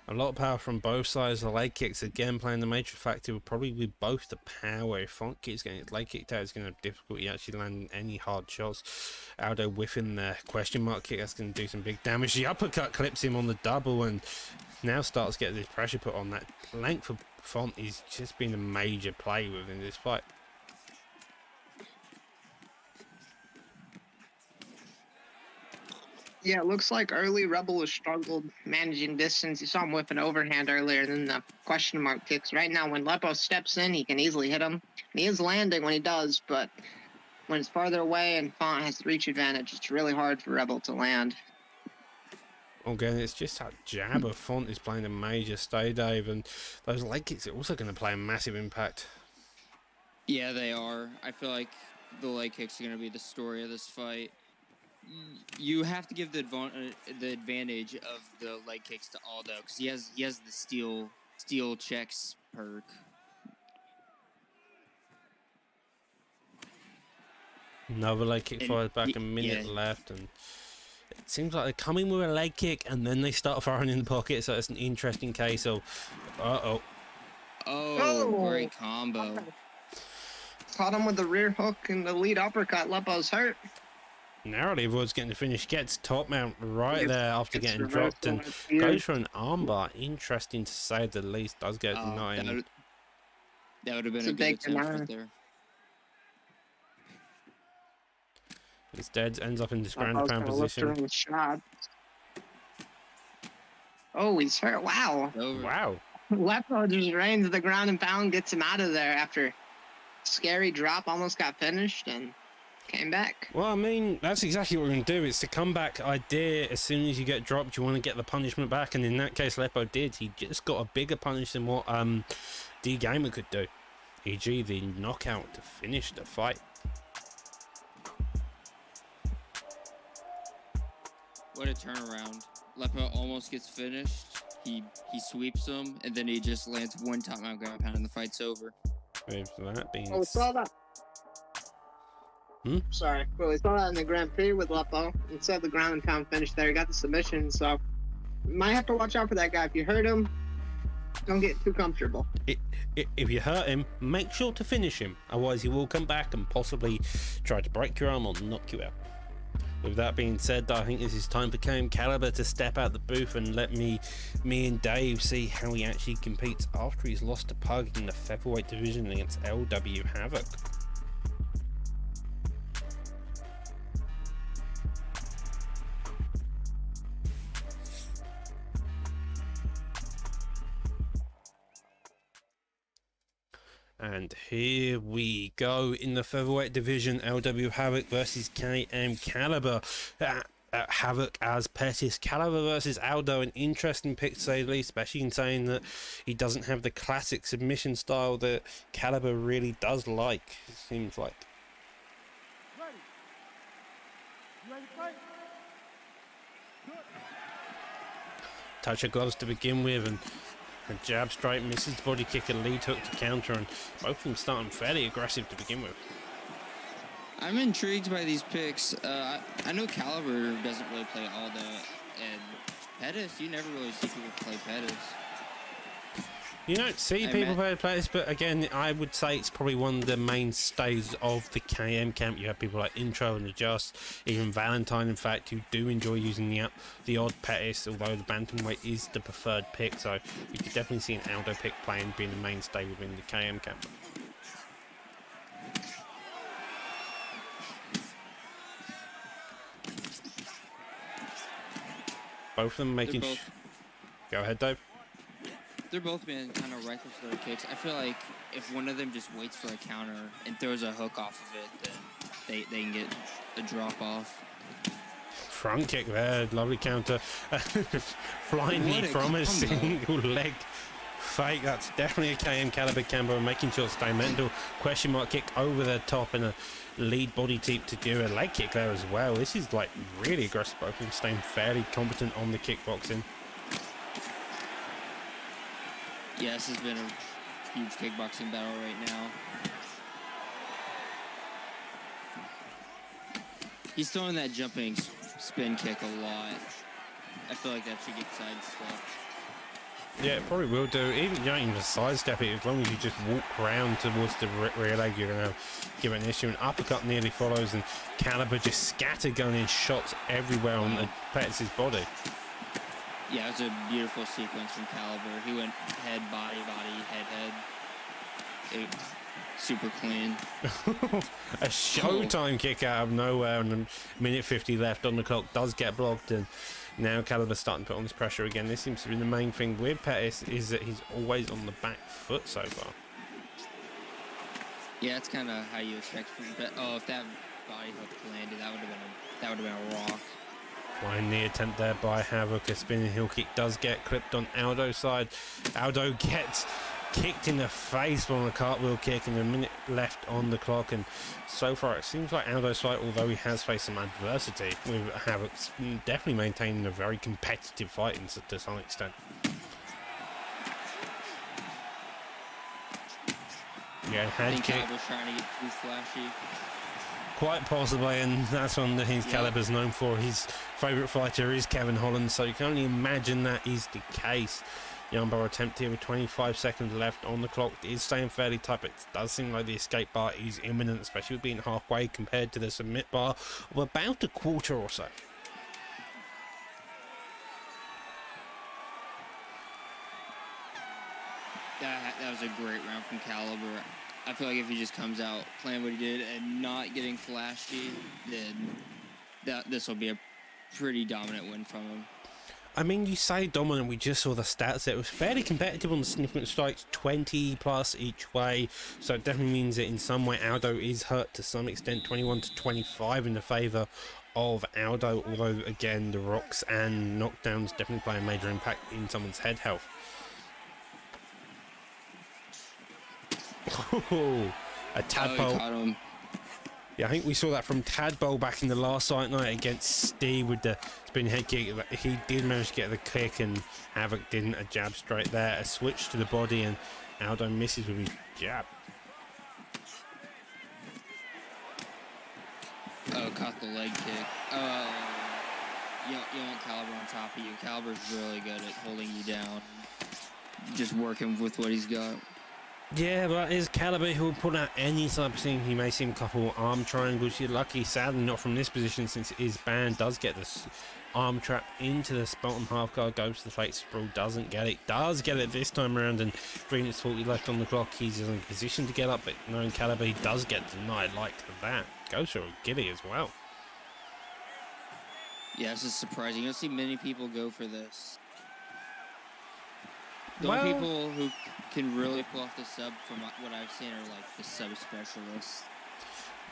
A lot of power from both sides. The leg kicks again playing the major factor, will probably be both the power. If Font keeps getting his leg kicked out, it's going to have difficulty actually landing any hard shots. Aldo whiffing the question mark kick, that's going to do some big damage. The uppercut clips him on the double, and now starts getting this pressure put on. That length of Font is just been a major play within this fight. Yeah, it looks like early Rebel has struggled managing distance. You saw him whip an overhand earlier, then the question mark kicks. Right now, when Lepo steps in, he can easily hit him. And he is landing when he does, but when it's farther away and Font has the reach advantage, it's really hard for Rebel to land. Again, it's just that jab of Font is playing a major stay, Dave, and those leg kicks are also going to play a massive impact. Yeah, they are. I feel like the leg kicks are going to be the story of this fight. You have to give the advantage of the leg kicks to Aldo because he has the steel checks perk. Another leg kick fired back, a minute left, and it seems like they're coming with a leg kick and then they start firing in the pocket, so it's an interesting case of Oh, great combo. Caught him with the rear hook and the lead uppercut. Lepo's hurt. Narrowly avoids getting the finish, gets top mount right there after getting dropped, and goes for an armbar. Interesting to say the least. Does get denied. That would have been a good attempt right there. Instead, ends up in this ground pound position. Oh, he's hurt. Wow. Wow. Lepo just rains the ground and pound, gets him out of there after scary drop, almost got finished, and came back. Well, I mean, that's exactly what we're going to do. It's the comeback idea. As soon as you get dropped, you want to get the punishment back, and in that case, Lepo did. He just got a bigger punish than what D Gamer could do, e.g. the knockout to finish the fight. What a turnaround. Lepo almost gets finished. He sweeps him, and then he just lands one top mount ground pound, and the fight's over. With that being we saw that. Sorry. Well, we saw that in the Grand Prix with Lepo. Instead of the ground and pound finish there, he got the submission, so you might have to watch out for that guy. If you hurt him, don't get too comfortable. If you hurt him, make sure to finish him. Otherwise, he will come back and possibly try to break your arm or knock you out. With that being said, I think this is time for KM Caliber to step out the booth and let me and Dave see how he actually competes after he's lost to Pug in the featherweight division against LW Havoc. And here we go in the featherweight division. LW Havoc versus KM Caliber. Havoc as Pettis, Caliber versus Aldo. An interesting pick to say the least, especially in saying that he doesn't have the classic submission style that Caliber really does like, it seems like. Touch of gloves to begin with, and a jab straight misses, body kick, and lead hook to counter, and both of them starting fairly aggressive to begin with. I'm intrigued by these picks. I know Caliber doesn't really play Aldo, and Pettis, you never really see people play Pettis. You don't see people play Pettis, but again, I would say it's probably one of the mainstays of the KM camp. You have people like Intro and Adjust, even Valentine, in fact, who do enjoy using the odd Pettis, although the bantamweight is the preferred pick, so you could definitely see an Aldo pick playing being the mainstay within the KM camp. Both of them making... Go ahead, Dave. They're both being kind of reckless with their kicks. I feel like if one of them just waits for a counter and throws a hook off of it, then they can get a drop off. Front kick there, lovely counter. Flying knee from a single leg fake. That's definitely a KM Caliber combo, making sure to stay mental. Question mark kick over the top and a lead body teep to do a leg kick there as well. This is like really aggressive, both of them staying fairly competent on the kickboxing. Yeah, this has been a huge kickboxing battle right now. He's throwing that jumping spin kick a lot. I feel like that should get sidestepped. Yeah, it probably will do. Even you don't even sidestep it, as long as you just walk around towards the rear leg, you're going to give it an issue. An uppercut nearly follows, and Caliber just scattergunning shots everywhere on Pettis' body. Yeah, it was a beautiful sequence from Caliber. He went head, body, body, head, head. Super clean. A showtime kick out of nowhere, and a minute 50 left on the clock does get blocked, and now Caliber's starting to put on this pressure again. This seems to be the main thing with Pettis, is that he's always on the back foot so far. Yeah, that's kind of how you expect from. Oh, if that body hook landed, that would have been a rock. Flying knee attempt there by Havoc. A spinning heel kick does get clipped on Aldo's side. Aldo gets kicked in the face on a cartwheel kick, and a minute left on the clock. And so far, it seems like Aldo's fight, although he has faced some adversity, with Havoc definitely maintaining a very competitive fight to some extent. Yeah, head kick. Caliber's trying to get too flashy. Quite possibly, and that's one that his Caliber's known for. His favourite fighter is Kevin Holland, so you can only imagine that is the case. The armbar attempt here with 25 seconds left on the clock is staying fairly tight, but it does seem like the escape bar is imminent, especially with being halfway compared to the submit bar of about a quarter or so. That was a great round from Caliber. I feel like if he just comes out playing what he did and not getting flashy, then this will be a pretty dominant win from him. I mean, you say dominant, we just saw the stats. It was fairly competitive on the significant strikes, 20 plus each way. So it definitely means that in some way Aldo is hurt to some extent, 21 to 25 in the favour of Aldo. Although, again, the rocks and knockdowns definitely play a major impact in someone's head health. Oh, a tadpole. Caught him. Yeah, I think we saw that from Tadpole back in the last fight night against Steve with the spin head kick. He did manage to get the kick, and Havoc didn't. A jab straight there, a switch to the body, and Aldo misses with his jab. Oh, caught the leg kick. You want Caliber on top of you. Caliber's really good at holding you down. Just working with what he's got. Yeah, but it is Caliber who will put out any type of thing. He may see a couple arm triangles. You're lucky, sadly, not from this position since it is banned. Does get this arm trap into the bottom half guard, goes to the fake sprawl, doesn't get it. Does get it this time around, and 3 minutes 40 left on the clock. He's in a position to get up, but knowing Caliber, he does get denied like that. Goes for a giddy as well. Yeah, this is surprising. You don't see many people go for this. The Well- only people who can really pull off the sub from what I've seen are like the sub specialists.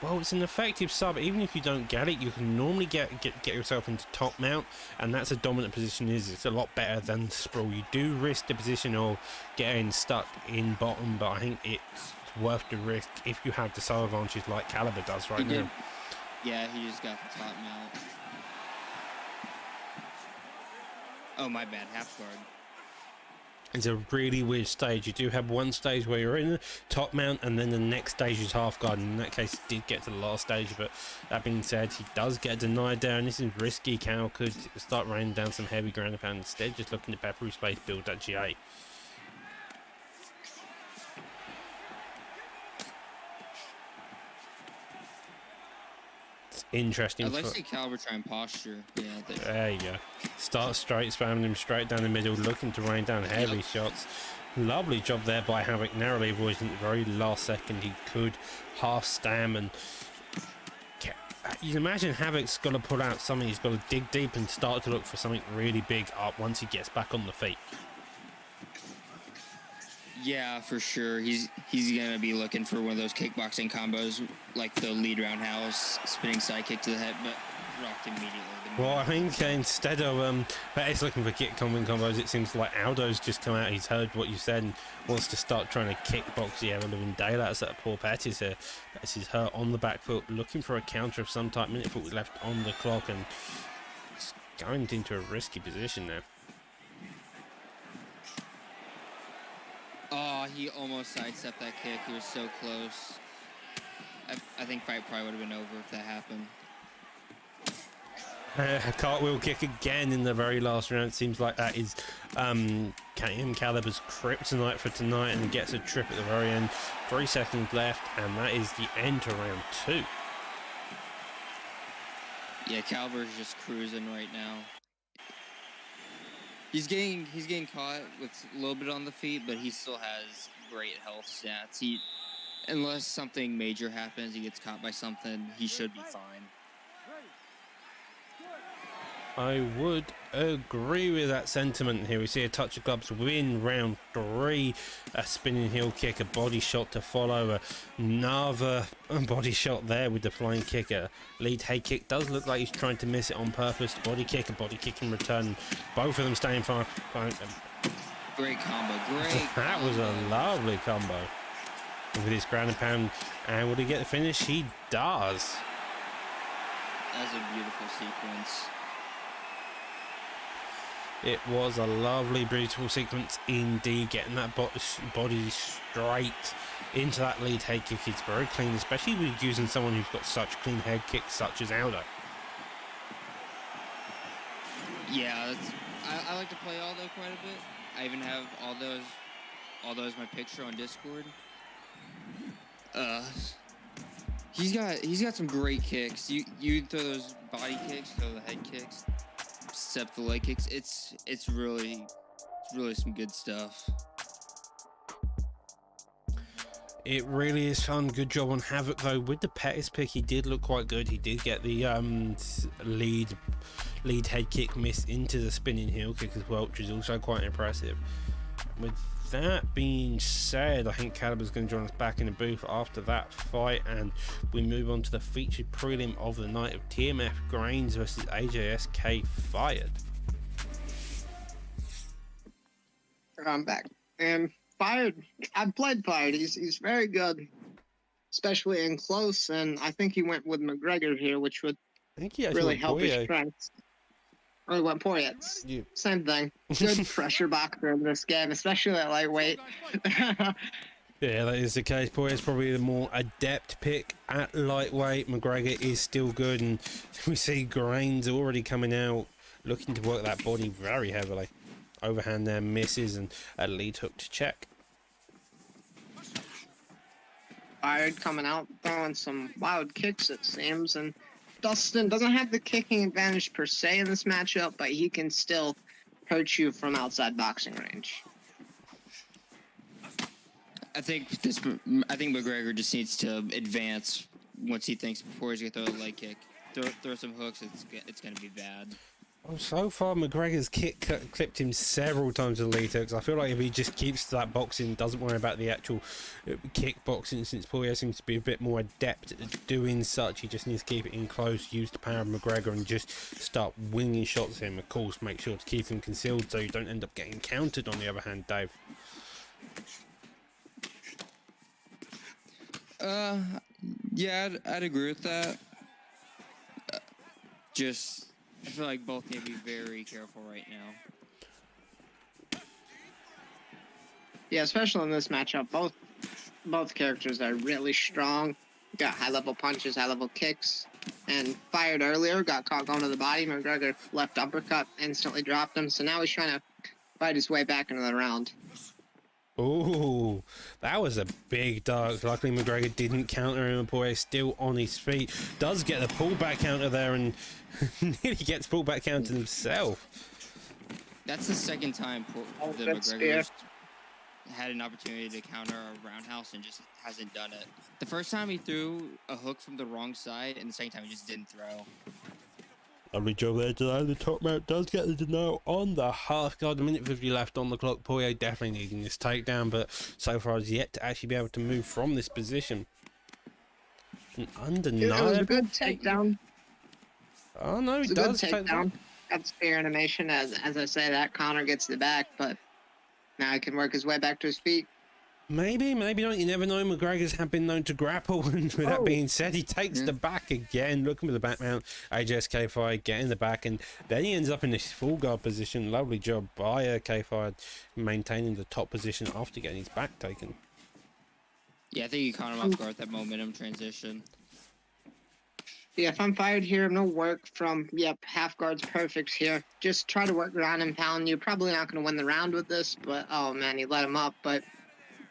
Well, it's an effective sub. Even if you don't get it, you can normally get yourself into top mount, and that's a dominant position. It's a lot better than sprawl. You do risk the position of getting stuck in bottom, but I think it's worth the risk if you have the sub advantage like Caliber does right He now. did. Yeah, he just got the top mount. Oh, my bad. Half guard. It's a really weird stage. You do have one stage where you're in the top mount, and then the next stage is half guard. And in that case, he did get to the last stage. But that being said, he does get denied down. This is risky. Cal could start raining down some heavy ground and pound instead, just looking at peppery space build at G8. It's interesting. I'd like for- to see Caliber try and posture. Yeah, There you go. Start straight, spamming him straight down the middle, looking to rain down heavy shots. Lovely job there by Havoc, narrowly avoiding the very last second. He could half stam, and you can imagine Havoc's got to pull out something. He's got to dig deep and start to look for something really big up once he gets back on the feet. yeah, for sure. He's gonna be looking for one of those kickboxing combos, like the lead roundhouse, spinning side kick to the head, but rocked immediately. Well, I think instead of Pettis looking for kick combos, it seems like Aldo's just come out. He's heard what you said and wants to start trying to kickbox the ever living daylights at poor Pettis here. Pettis is hurt on the back foot, looking for a counter of some type. Minute 40 left on the clock, and it's going into a risky position now. Oh, he almost sidestepped that kick. He was so close. I think fight probably would have been over if that happened. Cartwheel kick again in the very last round. It seems like that is Caliber's kryptonite for tonight, and gets a trip at the very end. 3 seconds left, and that is the end to round 2. Yeah, Caliber's just cruising right now. He's getting caught with a little bit on the feet, but he still has great health stats. Unless something major happens, he gets caught by something, he should be fine. I would agree with that sentiment here. We see a touch of gloves win round 3. A spinning heel kick, a body shot to follow, another body shot there with the flying kick. A lead head kick. Does look like he's trying to miss it on purpose. Body kick, a body kick in return. Both of them staying far. Great combo, great That was a combo. lovely combo with his ground and pound. And will he get the finish? He does. That was a beautiful sequence. It was a lovely, beautiful sequence indeed. Getting that body straight into that lead head kick. It's very clean, especially with using someone who's got such clean head kicks such as Aldo. Yeah, I like to play Aldo quite a bit. I even have Aldo as my picture on Discord. He's got some great kicks. You throw those body kicks, throw the head kicks, step the leg kicks. It's really some good stuff. It really is fun. Good job on Havoc though. With the Pettis pick, he did look quite good. He did get the lead head kick miss into the spinning heel kick as well, which is also quite impressive. With that being said, I think Caliber's going to join us back in the booth after that fight, and we move on to the featured prelim of the night of TMF Grains versus AJSK Fired. I'm back. And Fired, I've played Fired. He's very good, especially in close, and I think he went with McGregor here, which would I think he actually really went help his Poirier. strengths. Or he went Poirier. Yeah. Same thing. Good pressure boxer in this game, especially at lightweight. Yeah, that is the case. Poirier's probably the more adept pick at lightweight. McGregor is still good, and we see Grains already coming out, looking to work that body very heavily. Overhand there misses, and a lead hook to check. Fired coming out, throwing some wild kicks, it seems, and Dustin doesn't have the kicking advantage per se in this matchup, but he can still hurt you from outside boxing range. I think McGregor just needs to advance once he thinks before he's gonna throw a leg kick. Throw some hooks. It's gonna be bad. Well, so far McGregor's clipped him several times with lead hooks. I feel like if he just keeps to that boxing, doesn't worry about the actual kickboxing, since Poirier seems to be a bit more adept at doing such, he just needs to keep it in close, use the power of McGregor, and just start winging shots at him. Of course, make sure to keep him concealed so you don't end up getting countered. On the other hand, Dave. Yeah, I'd agree with that. I feel like both need to be very careful right now. Yeah, especially in this matchup, both characters are really strong. Got high level punches, high level kicks, and fired earlier. Got caught going to the body. McGregor left uppercut, instantly dropped him. So now he's trying to fight his way back into the round. Ooh, that was a big dart. Luckily McGregor didn't counter him. Poirier still on his feet. Does get the pullback counter there and nearly gets pullback counter himself. That's the second time the McGregor's had an opportunity to counter a roundhouse and just hasn't done it. The first time he threw a hook from the wrong side, and the second time he just didn't throw. Lovely job there, denial. The top mount does get the denial on the half guard. A minute 50 left on the clock. Poirier definitely needing this takedown, but so far has yet to actually be able to move from this position. An undeniable. It was a good takedown. Oh no, he does take down. Got spear animation as I say that Connor gets the back, but now he can work his way back to his feet. Maybe not. You never know. McGregor's have been known to grapple, and with that being said, he takes the back again. Looking for the back mount. AJS K5 getting the back, and then he ends up in this full guard position. Lovely job by K5 maintaining the top position after getting his back taken. Yeah, I think he caught him off guard with that momentum transition. Yeah, if I'm fired here, no work from, half guard's perfect here. Just try to work around and pound you. Probably not going to win the round with this, but, oh man, he let him up, but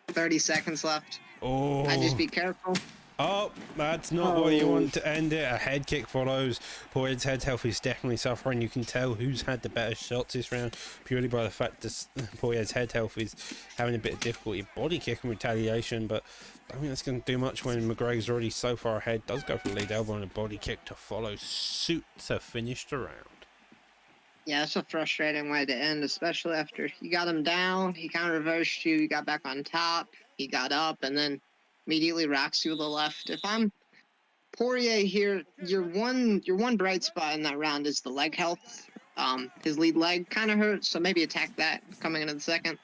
30 seconds left. Oh. I just be careful. Oh, that's not what you want to end it. A head kick follows. Poirier's head health is definitely suffering. You can tell who's had the better shots this round purely by the fact that Poirier's head health is having a bit of difficulty body kicking retaliation, but I don't think that's going to do much when McGregor's already so far ahead. Does go for the lead elbow and a body kick to follow suit to finish the round. Yeah, it's a frustrating way to end, especially after you got him down, he kind of reversed you, you got back on top, he got up, and then immediately rocks you to the left. If I'm Poirier here, your one bright spot in that round is the leg health. His lead leg kind of hurts, so maybe attack that coming into the second.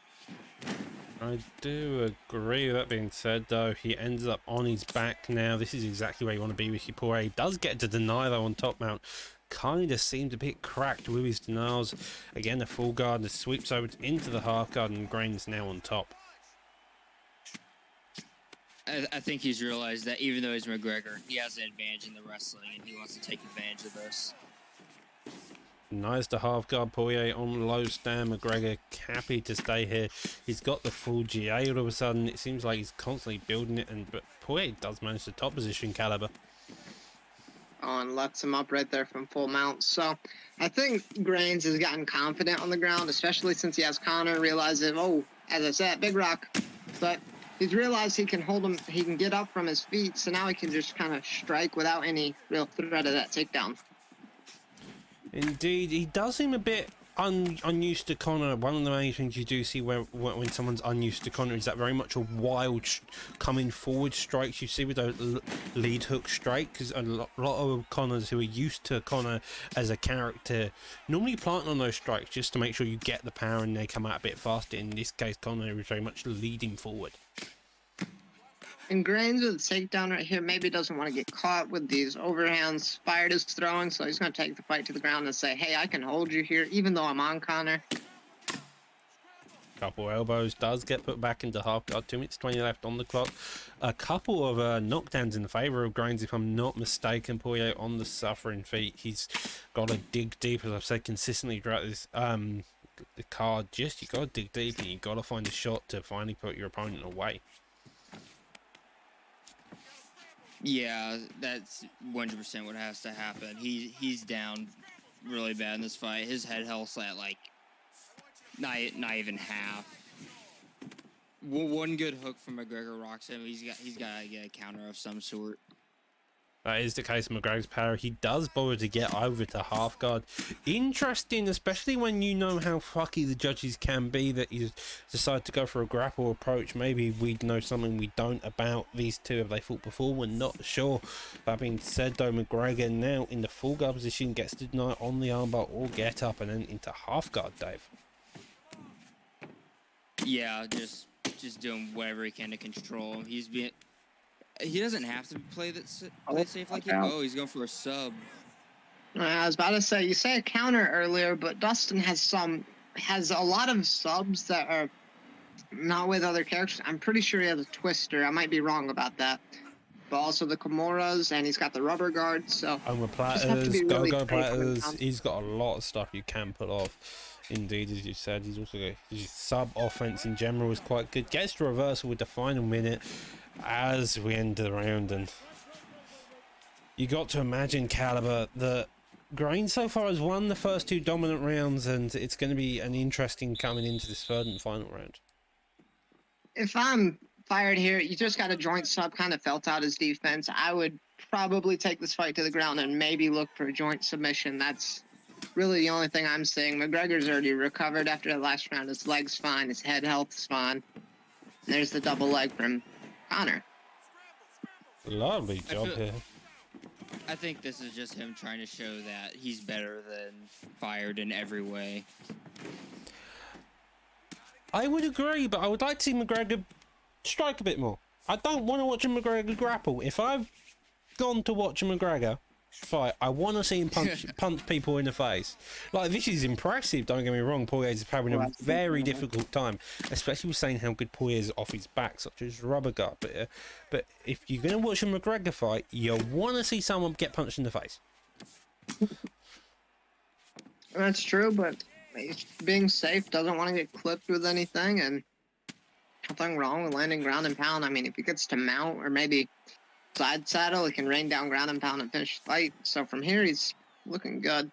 I do agree. That being said, though, he ends up on his back now. This is exactly where you want to be with your Poirier. He does get to deny, though, on top mount. Kind of seemed a bit cracked with his denials. Again, the full guard and sweeps over into the half guard, and Grain's now on top. I think he's realized that even though he's McGregor, he has an advantage in the wrestling, and he wants to take advantage of this. Nice to half guard Poirier on low stand. McGregor happy to stay here. He's got the full GA all of a sudden. It seems like he's constantly building it, but Poirier does manage the top position caliber. Oh, and lets him up right there from full mount. So I think Grains has gotten confident on the ground, especially since he has Connor, realizing, as I said, big rock. But he's realized he can hold him, he can get up from his feet, so now he can just kind of strike without any real threat of that takedown. Indeed, he does seem a bit unused to Connor. One of the main things you do see when someone's unused to Connor is that very much a wild coming forward strikes you see with those lead hook strike, because a lot of Connors who are used to Connor as a character normally plant on those strikes just to make sure you get the power and they come out a bit faster. In this case, Connor is very much leading forward. And Grains with the takedown right here maybe doesn't want to get caught with these overhands Fired is throwing, so he's going to take the fight to the ground and say, hey, I can hold you here even though I'm on Connor. Couple elbows does get put back into half guard. 2 minutes 20 left on the clock. A couple of knockdowns in favour of Grains, if I'm not mistaken. Poirier on the suffering feet. He's got to dig deep, as I've said consistently throughout this the card. You got to dig deep and you got to find a shot to finally put your opponent away. Yeah, that's 100% what has to happen. He's down really bad in this fight. His head health's at like not even half. One good hook from McGregor rocks him. He's got to get a counter of some sort. That is the case of McGregor's power. He does bother to get over to half guard. Interesting, especially when you know how fucky the judges can be, that you decide to go for a grapple approach. Maybe we know something we don't about these two. Have they fought before? We're not sure. That being said, though, McGregor now in the full guard position gets to deny on the armbar or get up and then into half guard, Dave. Yeah, just doing whatever he can to control him. He doesn't have to play safe like him. Oh, he's going for a sub. I was about to say, you say a counter earlier, but Dustin has a lot of subs that are not with other characters. I'm pretty sure he has a twister. I might be wrong about that. But also the Kimuras, and he's got the rubber guard. So Oma platters, go-go platters. He's got a lot of stuff you can pull off. Indeed, as you said, he's also got his sub offense in general is quite good. Gets to reversal with the final minute as we end the round, and you got to imagine, Caliber, that Grain so far has won the first two dominant rounds, and it's going to be an interesting coming into this third and final round. If I'm fired here, you just got a joint sub, kind of felt out his defense. I would probably take this fight to the ground and maybe look for a joint submission. That's really the only thing I'm seeing. McGregor's already recovered after the last round. His leg's fine. His head health's fine. There's the double leg from Conor. Lovely job here. I think this is just him trying to show that he's better than Fired in every way. I would agree, but I would like to see McGregor strike a bit more. I don't want to watch a McGregor grapple. If I've gone to watch a McGregor fight, I want to see him punch people in the face. Like, this is impressive, don't get me wrong. Poirier is having a very difficult time, especially with saying how good Poirier is off his back, such as rubber guard. But if you're going to watch a McGregor fight, you want to see someone get punched in the face. That's true, but he's being safe, doesn't want to get clipped with anything, and nothing wrong with landing ground and pound. I mean, if he gets to mount or maybe side saddle, he can rain down ground and pound and finish the fight. So from here, he's looking good.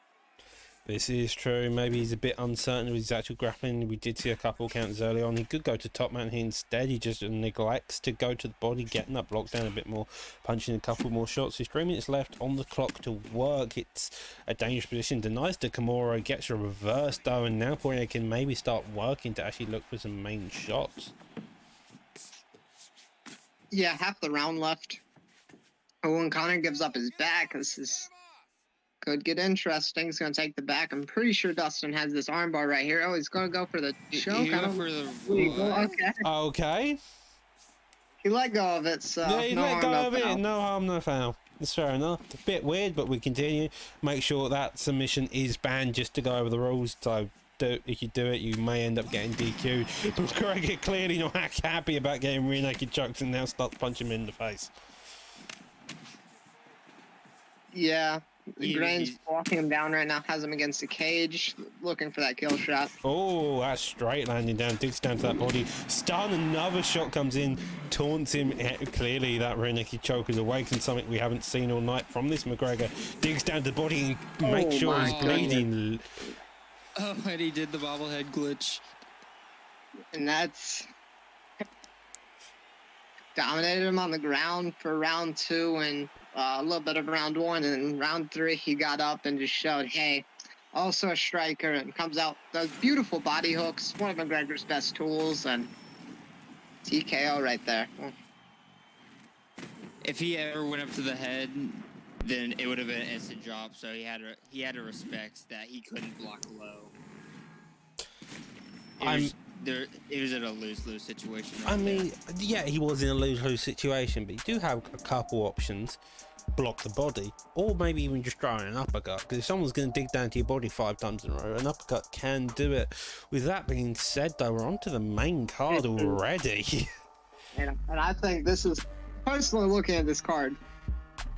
This is true. Maybe he's a bit uncertain with his actual grappling. We did see a couple counters early on. He could go to top mount here instead. He just neglects to go to the body, getting up, blocks down a bit more, punching a couple more shots. There's 3 minutes left on the clock to work. It's a dangerous position. Denies to Kimura, gets a reverse though, and now Poirier can maybe start working to actually look for some main shots. Yeah, half the round left. Oh, when Conor gives up his back, this could get interesting. He's going to take the back. I'm pretty sure Dustin has this armbar right here. Oh, he's going to go for the choke. Okay. Okay. He let go of it, so yeah, he let go of it. Foul. No harm, no foul. It's fair enough. It's a bit weird, but we continue. Make sure that submission is banned just to go over the rules. So if you do it, you may end up getting DQ'd. But McGregor clearly not happy about getting rear naked chokes and now starts punching him in the face. Yeah. Grain's walking him down right now, has him against the cage, looking for that kill shot. Oh, that's straight landing down, digs down to that body. Stun, another shot comes in, taunts him. Clearly that rear naked choke has awakened something we haven't seen all night from this McGregor. Digs down to the body and makes sure he's bleeding. Oh, and he did the bobblehead glitch. And that's dominated him on the ground for round 2 and a little bit of round 1, and in round 3 he got up and just showed, hey, also a striker, and comes out, does beautiful body hooks, one of McGregor's best tools, and TKO right there. If he ever went up to the head, then it would have been an instant drop, so he had to respect that he couldn't block low. It was in a lose-lose situation. Right there. Yeah, he was in a lose-lose situation, but you do have a couple options. Block the body, or maybe even just try an uppercut, because if someone's going to dig down to your body 5 times in a row, an uppercut can do it. With that being said, though, we're on to the main card already. And I think this is, personally looking at this card,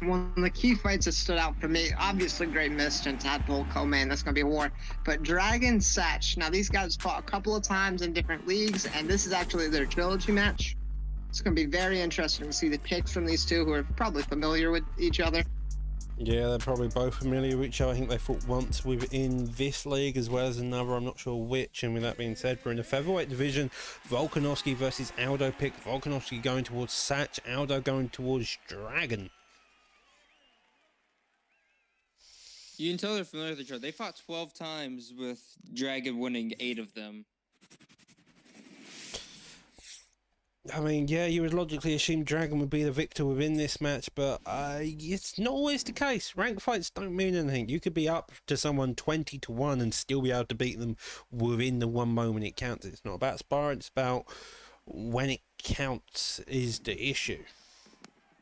one of the key fights that stood out for me, obviously Great Mist and Tadpole co-main, that's going to be a war, but Dragon Satch, now these guys fought a couple of times in different leagues, and this is actually their trilogy match. It's going to be very interesting to see the picks from these two, who are probably familiar with each other. Yeah, they're probably both familiar with each other. I think they fought once within this league as well as another, I'm not sure which. And with that being said, we're in the featherweight division. Volkanovski versus Aldo pick. Volkanovski going towards Satch, Aldo going towards Dragon. You can tell they're familiar with each other. They fought 12 times with Dragon winning 8 of them. I mean, yeah, you would logically assume Dragon would be the victor within this match, but it's not always the case. Ranked fights don't mean anything. You could be up to someone 20-1 and still be able to beat them within the one moment it counts. It's not about sparring, it's about when it counts is the issue.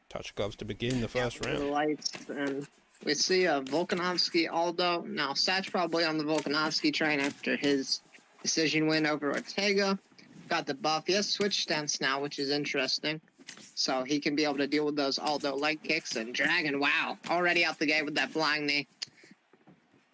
Touch of gloves to begin the first The round. lights, and we see Volkanovski Aldo. Now, Satch probably on the Volkanovski train after his decision win over Ortega. Got the buff. He has switch stance now, which is interesting. So he can be able to deal with those Aldo leg kicks. And Dragon, wow, already out the gate with that flying knee.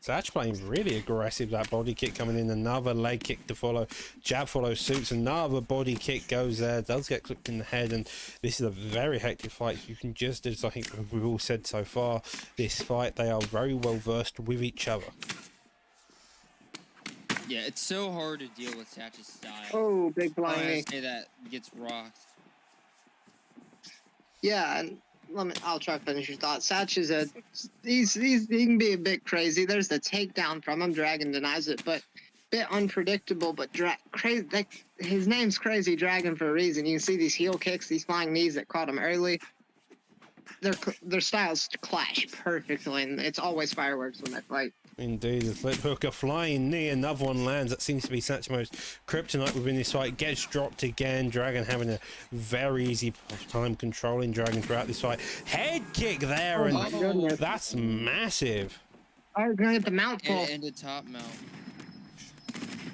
Satch playing really aggressive. That body kick coming in, another leg kick to follow. Jab follows suits, another body kick goes there. Does get clipped in the head, and this is a very hectic fight. You can just, as I think we've all said so far, this fight, they are very well versed with each other. Yeah, it's so hard to deal with Satch's style. Oh, big flying knee. I say that gets rocked. Yeah, and I'll try to finish your thought. Satch is he can be a bit crazy. There's the takedown from him. Dragon denies it, but bit unpredictable. But crazy. His name's Crazy Dragon for a reason. You can see these heel kicks, these flying knees that caught him early. Their styles clash perfectly, and it's always fireworks when they fight. Indeed, the flip hook, a flying knee, another one lands. That seems to be Satchmo's kryptonite within this fight. Gets dropped again. Dragon having a very easy time controlling Dragon throughout this fight. Head kick there, Oh my goodness. that's massive. Oh, he's gonna get the mount pull. And a top mount.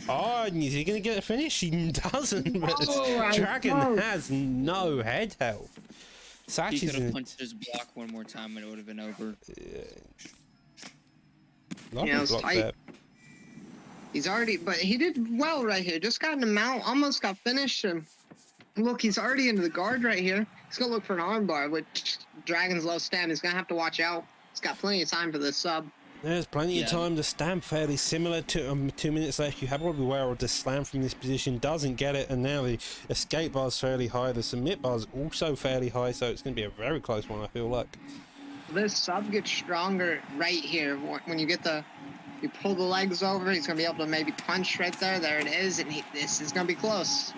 Oh, and is he going to get a finish? He doesn't. But Oh, Dragon close. has no head health. Satch He is could have in punched his block one more time and it would have been over. lovely Yeah, it was block tight. there. He's already, but he did well right here. Just got in the mount, almost got finished. And look, he's already into the guard right here. He's gonna look for an armbar, which Dragon's low stand. He's gonna have to watch out. He's got plenty of time for this sub. There's plenty of Yeah. time to stamp, fairly similar to 2 minutes left. You have probably be able to slam from this position, doesn't get it, and now the escape bar's fairly high, the submit bar's also fairly high, so it's going to be a very close one, I feel like. This sub gets stronger right here. When you pull the legs over, he's gonna be able to maybe punch right there. There it is, and this is gonna be close.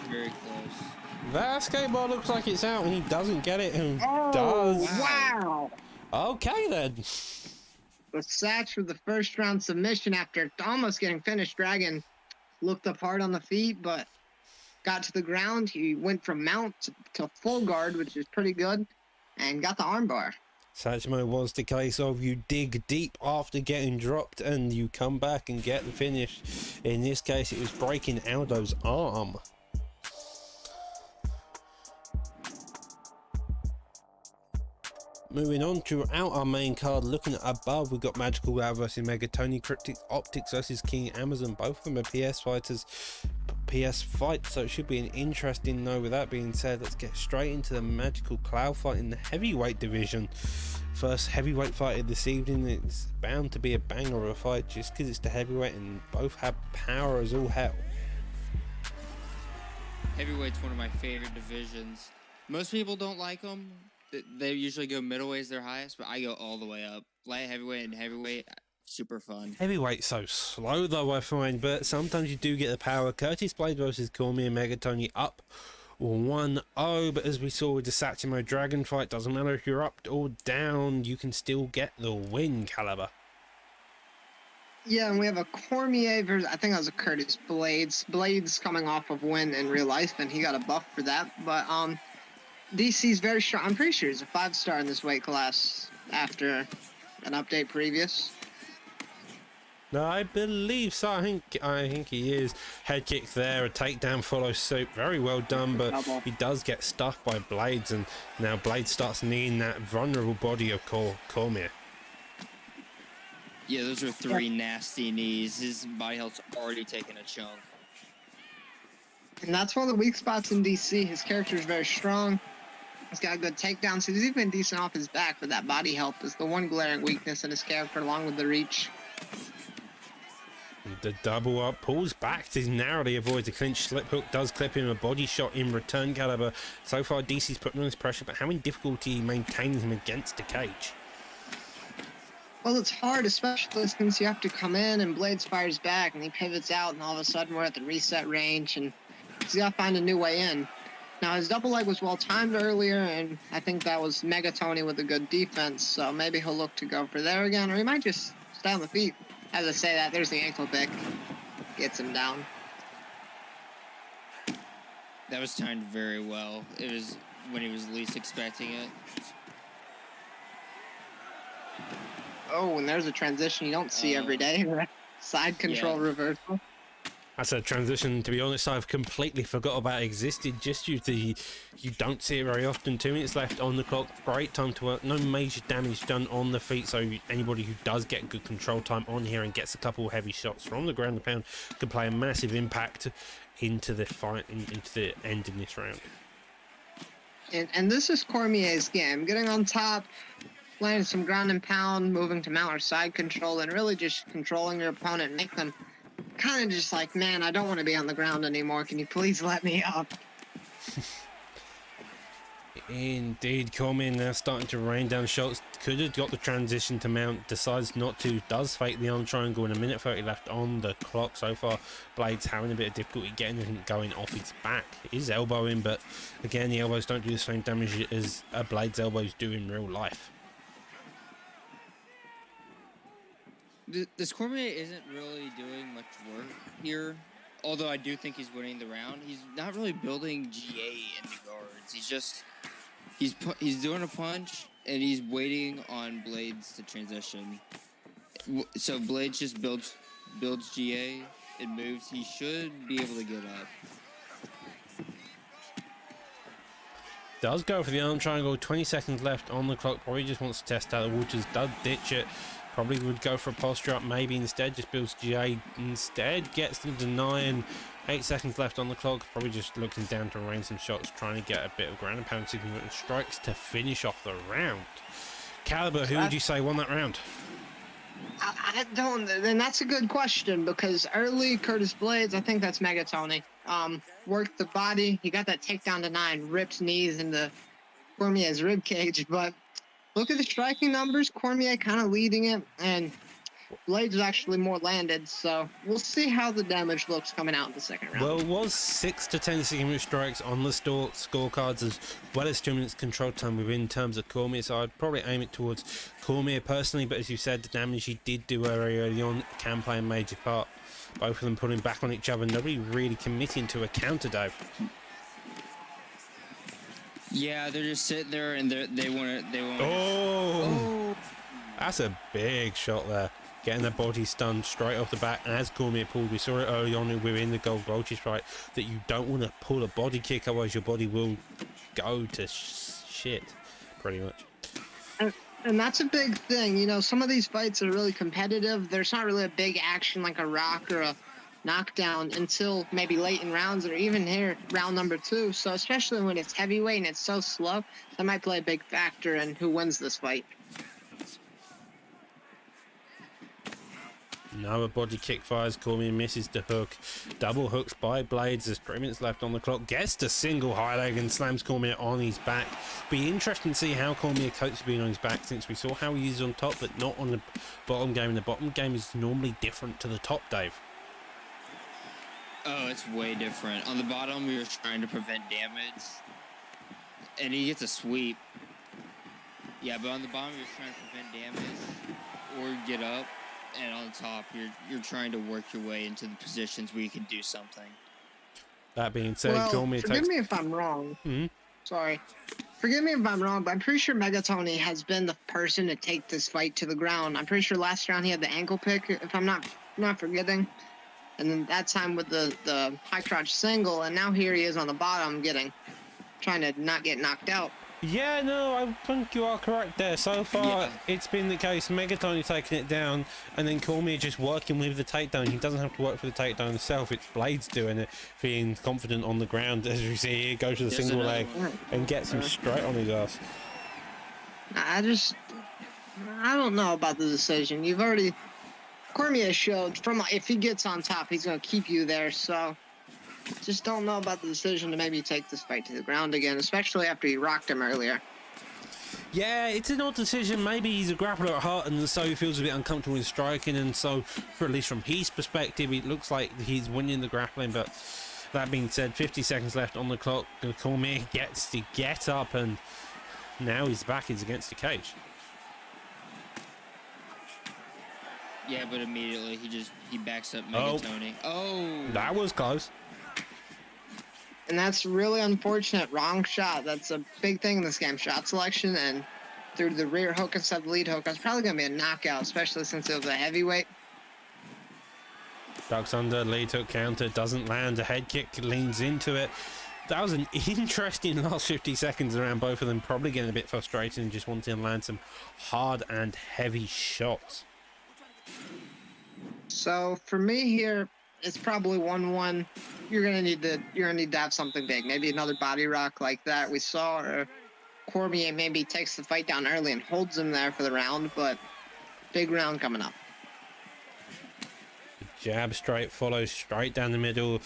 Very close. That escape bar looks like it's out, and he doesn't get it, and Oh, does. wow. Okay, then. The Satch with the first round submission after almost getting finished. Dragon looked up hard on the feet, but got to the ground. He went from mount to full guard, which is pretty good, and got the armbar. Satchmo was the case of you dig deep after getting dropped and you come back and get the finish. In this case, it was breaking Aldo's arm. Moving on to our main card, looking at above, we've got Magical Lad versus Megatoni, Cryptic Optics versus King Amazon. Both of them are PS fighters, PS fight, so it should be an interesting no. With that being said, let's get straight into the Magical Cloud fight in the heavyweight division. First heavyweight fight of this evening. It's bound to be a banger of a fight just because it's the heavyweight and both have power as all hell. Heavyweight's one of my favorite divisions. Most people don't like them. They usually go middleweight as their highest, but I go all the way up. Light heavyweight and heavyweight, super fun. Heavyweight's so slow though, I find, but sometimes you do get the power. Curtis Blade versus Cormier Megatoni up 1-0, but as we saw with the Satchmo Dragon fight, doesn't matter if you're up or down, you can still get the win, Caliber. Yeah, and we have a Cormier versus, I think that was a Curtis Blades. Blades coming off of win in real life, and he got a buff for that. But DC's very strong. I'm pretty sure he's a 5-star in this weight class after an update previous. No, I believe so. I think he is. Head kick there, a takedown follows suit. Very well done, but Double. he does get stuffed by Blades, and now Blades starts kneeing that vulnerable body of Cormier. Yeah, those are 3 nasty knees. His body health's already taken a chunk. And that's one of the weak spots in DC. His character is very strong. He's got good takedowns. He's even decent off his back, but that body health is the one glaring weakness in his character, along with the reach. The double up pulls back to narrowly avoid the clinch. Slip hook does clip him, a body shot in return. Caliber. So far, DC's putting on his pressure, but having difficulty maintaining him against the cage. Well, it's hard, especially since you have to come in and Blades fires back and he pivots out, and all of a sudden we're at the reset range, and he's got to find a new way in. Now, his double leg was well timed earlier, and I think that was Megatoni with a good defense, so maybe he'll look to go for there again, or he might just stay on the feet. As I say that, there's the ankle pick. Gets him down. That was timed very well. It was when he was least expecting it. Oh, and there's a transition you don't see every day. Side control reversal. That's a transition, to be honest, I've completely forgot about existed, just due to you don't see it very often. 2 minutes left on the clock, great time to work, no major damage done on the feet, so anybody who does get good control time on here and gets a couple heavy shots from the ground and pound can play a massive impact into the fight, into the end in this round. And this is Cormier's game, getting on top, landing some ground and pound, moving to mount or side control, and really just controlling your opponent, make them kind of just like, man, I don't want to be on the ground anymore. Can you please let me up? Indeed, Cormier now starting to rain down shots. Could have got the transition to mount, decides not to, does fake the arm triangle in a minute 30 left on the clock. So far, Blades having a bit of difficulty getting anything going off his back. His elbow in, but again, the elbows don't do the same damage as a Blades elbows do in real life. This Cormier isn't really doing much work here, although I do think he's winning the round. He's not really building GA in the guards. He's just he's doing a punch and he's waiting on Blades to transition. So Blades just builds GA and moves. He should be able to get up. Does go for the arm triangle, 20 seconds left on the clock, probably just wants to test out the waters, does ditch it. Probably would go for a posture up, maybe instead just builds GA instead, gets the denying. 8 seconds left on the clock, probably just looking down to rain some shots, trying to get a bit of ground and pound significant strikes to finish off the round. Caliber, who would you say won that round? I don't, and that's a good question, because early Curtis Blades, I think that's Megatoni, worked the body, he got that takedown to 9, ripped knees into Cormier's rib cage, but look at the striking numbers. Cormier kind of leading it, and Blades is actually more landed. So we'll see how the damage looks coming out in the second round. Well, it was 6 to 10 significant strikes on the scorecards, as well as 2 minutes control time within terms of Cormier. So I'd probably aim it towards Cormier personally. But as you said, the damage he did do very early on can play a major part. Both of them pulling back on each other, nobody really committing to a counter, Dave. Yeah, they're just sitting there and they want to. Oh, that's a big shot there. Getting the body stunned straight off the back. And as Cormier pulled, we saw it early on within the Gold Vultures fight, that you don't want to pull a body kick, otherwise your body will go to shit, pretty much. And that's a big thing. You know, some of these fights are really competitive. There's not really a big action like a rock or a knockdown until maybe late in rounds, or even here round number 2. So especially when it's heavyweight and it's so slow, that might play a big factor in who wins this fight. Another body kick fires, Cormier misses the hook. Double hooks by Blades. There's 3 minutes left on the clock. Gets the single high leg and slams Cormier on his back. Be interesting to see how Cormier copes being on his back, since we saw how he is on top but not on the bottom game. And the bottom game is normally different to the top, Dave. Oh, it's way different. On the bottom, we were trying to prevent damage, and he gets a sweep. Yeah, but on the bottom, you're trying to prevent damage or get up, and on top, you're trying to work your way into the positions where you can do something. That being said, well, Cormier forgive me if I'm wrong. Sorry. Forgive me if I'm wrong, but I'm pretty sure Megatoni has been the person to take this fight to the ground. I'm pretty sure last round he had the ankle pick, if I'm not forgetting. And then that time with the high crotch single, and now here he is on the bottom trying to not get knocked out. Yeah, no, I think you are correct there. So far, It's been the case, Megatoni taking it down, and then Cormier just working with the takedown. He doesn't have to work for the takedown himself. It's Blades doing it, being confident on the ground. As you see here, goes to the single leg and gets him straight on his ass. I don't know about the decision. Cormier showed if he gets on top, he's going to keep you there. So just don't know about the decision to maybe take this fight to the ground again, especially after he rocked him earlier. Yeah, it's an odd decision. Maybe he's a grappler at heart, and so he feels a bit uncomfortable in striking, and so, for at least from his perspective, it looks like he's winning the grappling. But that being said, 50 seconds left on the clock. Cormier gets to get up, and now his back is against the cage. Yeah, but immediately he backs up Megatoni. Oh, That was close. And that's really unfortunate. Wrong shot. That's a big thing in this game. Shot selection and through the rear hook instead of the lead hook. That's probably going to be a knockout, especially since it was a heavyweight. Ducks under, lead hook counter, doesn't land. A head kick leans into it. That was an interesting last 50 seconds around both of them. Probably getting a bit frustrated and just wanting to land some hard and heavy shots. So for me here, it's probably 1-1. You're gonna need to have something big. Maybe another body rock like that we saw, or Cormier maybe takes the fight down early and holds him there for the round. But big round coming up. Jab straight follows straight down the middle.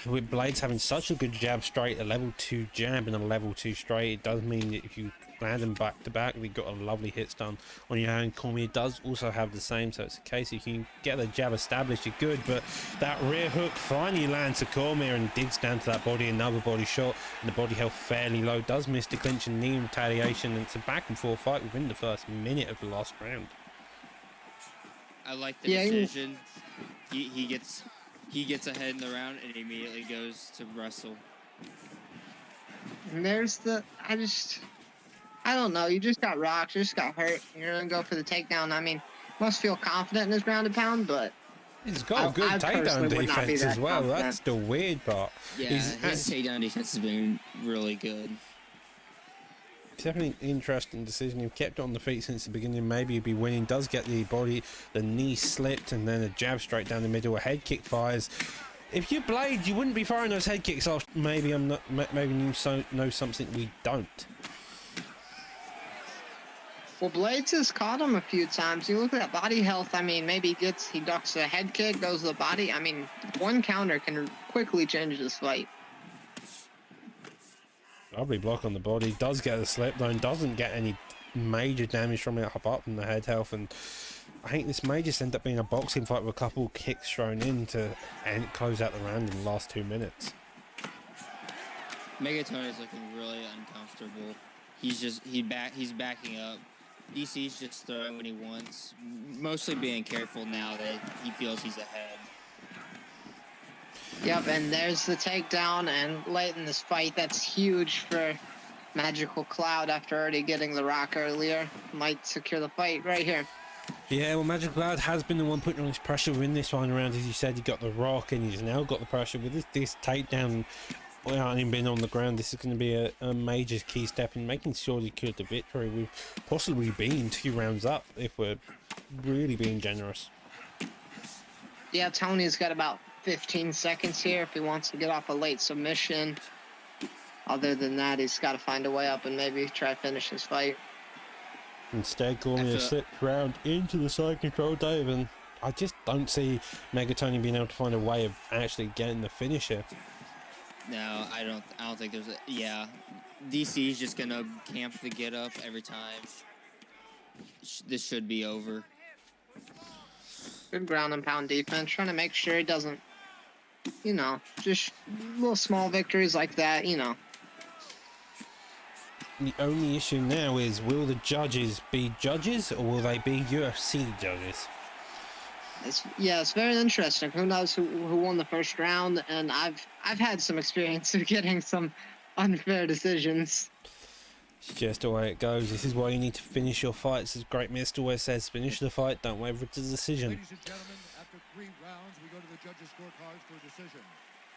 With Blades having such a good jab straight, a level 2 jab and a level 2 straight, it does mean that if you land them back to back, they've got a lovely hit stun on your own. Cormier does also have the same, so it's a case if you can get the jab established, you're good. But that rear hook finally lands to Cormier and digs down to that body, another body shot, and the body held fairly low. Does miss the clinch and knee in retaliation, and it's a back and forth fight within the first minute of the last round. I like the decision. He gets ahead in the round and immediately goes to wrestle. And there's the I don't know. You just got rocked. You just got hurt. You're gonna go for the takedown. I mean, must feel confident in his ground and pound, but He's got a good takedown defense as well. confident. That's the weird part. Yeah, his takedown defense has been really good. Definitely interesting decision. He kept it on the feet since the beginning. Maybe he'd be winning. Does get the body, the knee slipped, and then a jab straight down the middle. A head kick fires. If you're Blade, you wouldn't be firing those head kicks off. Maybe I'm not. Maybe you know something we don't. Well, Blades has caught him a few times. You look at that body health. I mean, maybe he ducks a head kick, goes to the body. I mean, one counter can quickly change this fight. Lovely block on the body. Does get a slip though, and doesn't get any major damage from it apart from the head health. And I think this may just end up being a boxing fight with a couple kicks thrown in to close out the round in the last 2 minutes. Megatoni's looking really uncomfortable. He's backing up. DC's just throwing what he wants, mostly being careful now that he feels he's ahead. Yep, and there's the takedown, and late in this fight, that's huge for Magical Cloud after already getting the rock earlier. Might secure the fight right here. Yeah, well, Magic Cloud has been the one putting on his pressure within this final round. As you said, he got the rock, and he's now got the pressure with this takedown. Without him being on the ground, this is going to be a major key step in making sure he could the victory. We've possibly been 2 rounds up if we're really being generous. Yeah, Tony's got about 15 seconds here if he wants to get off a late submission. Other than that, he's got to find a way up and maybe try to finish his fight. Instead, Cormier slipped round into the side control dive, and I just don't see Megatoni being able to find a way of actually getting the finisher. No, I don't think there's a... Yeah, DC's just going to camp the get up every time. This should be over. Good ground and pound defense, trying to make sure he doesn't, just little small victories like that, The only issue now is, will the judges be judges, or will they be UFC judges? It's very interesting. Who knows who won the first round? And I've had some experience of getting some unfair decisions. It's just the way it goes. This is why you need to finish your fights. As Great Mist always says, finish the fight, don't wait for it to decision. Ladies and gentlemen, after 3 rounds, we go to the judges' scorecards for a decision.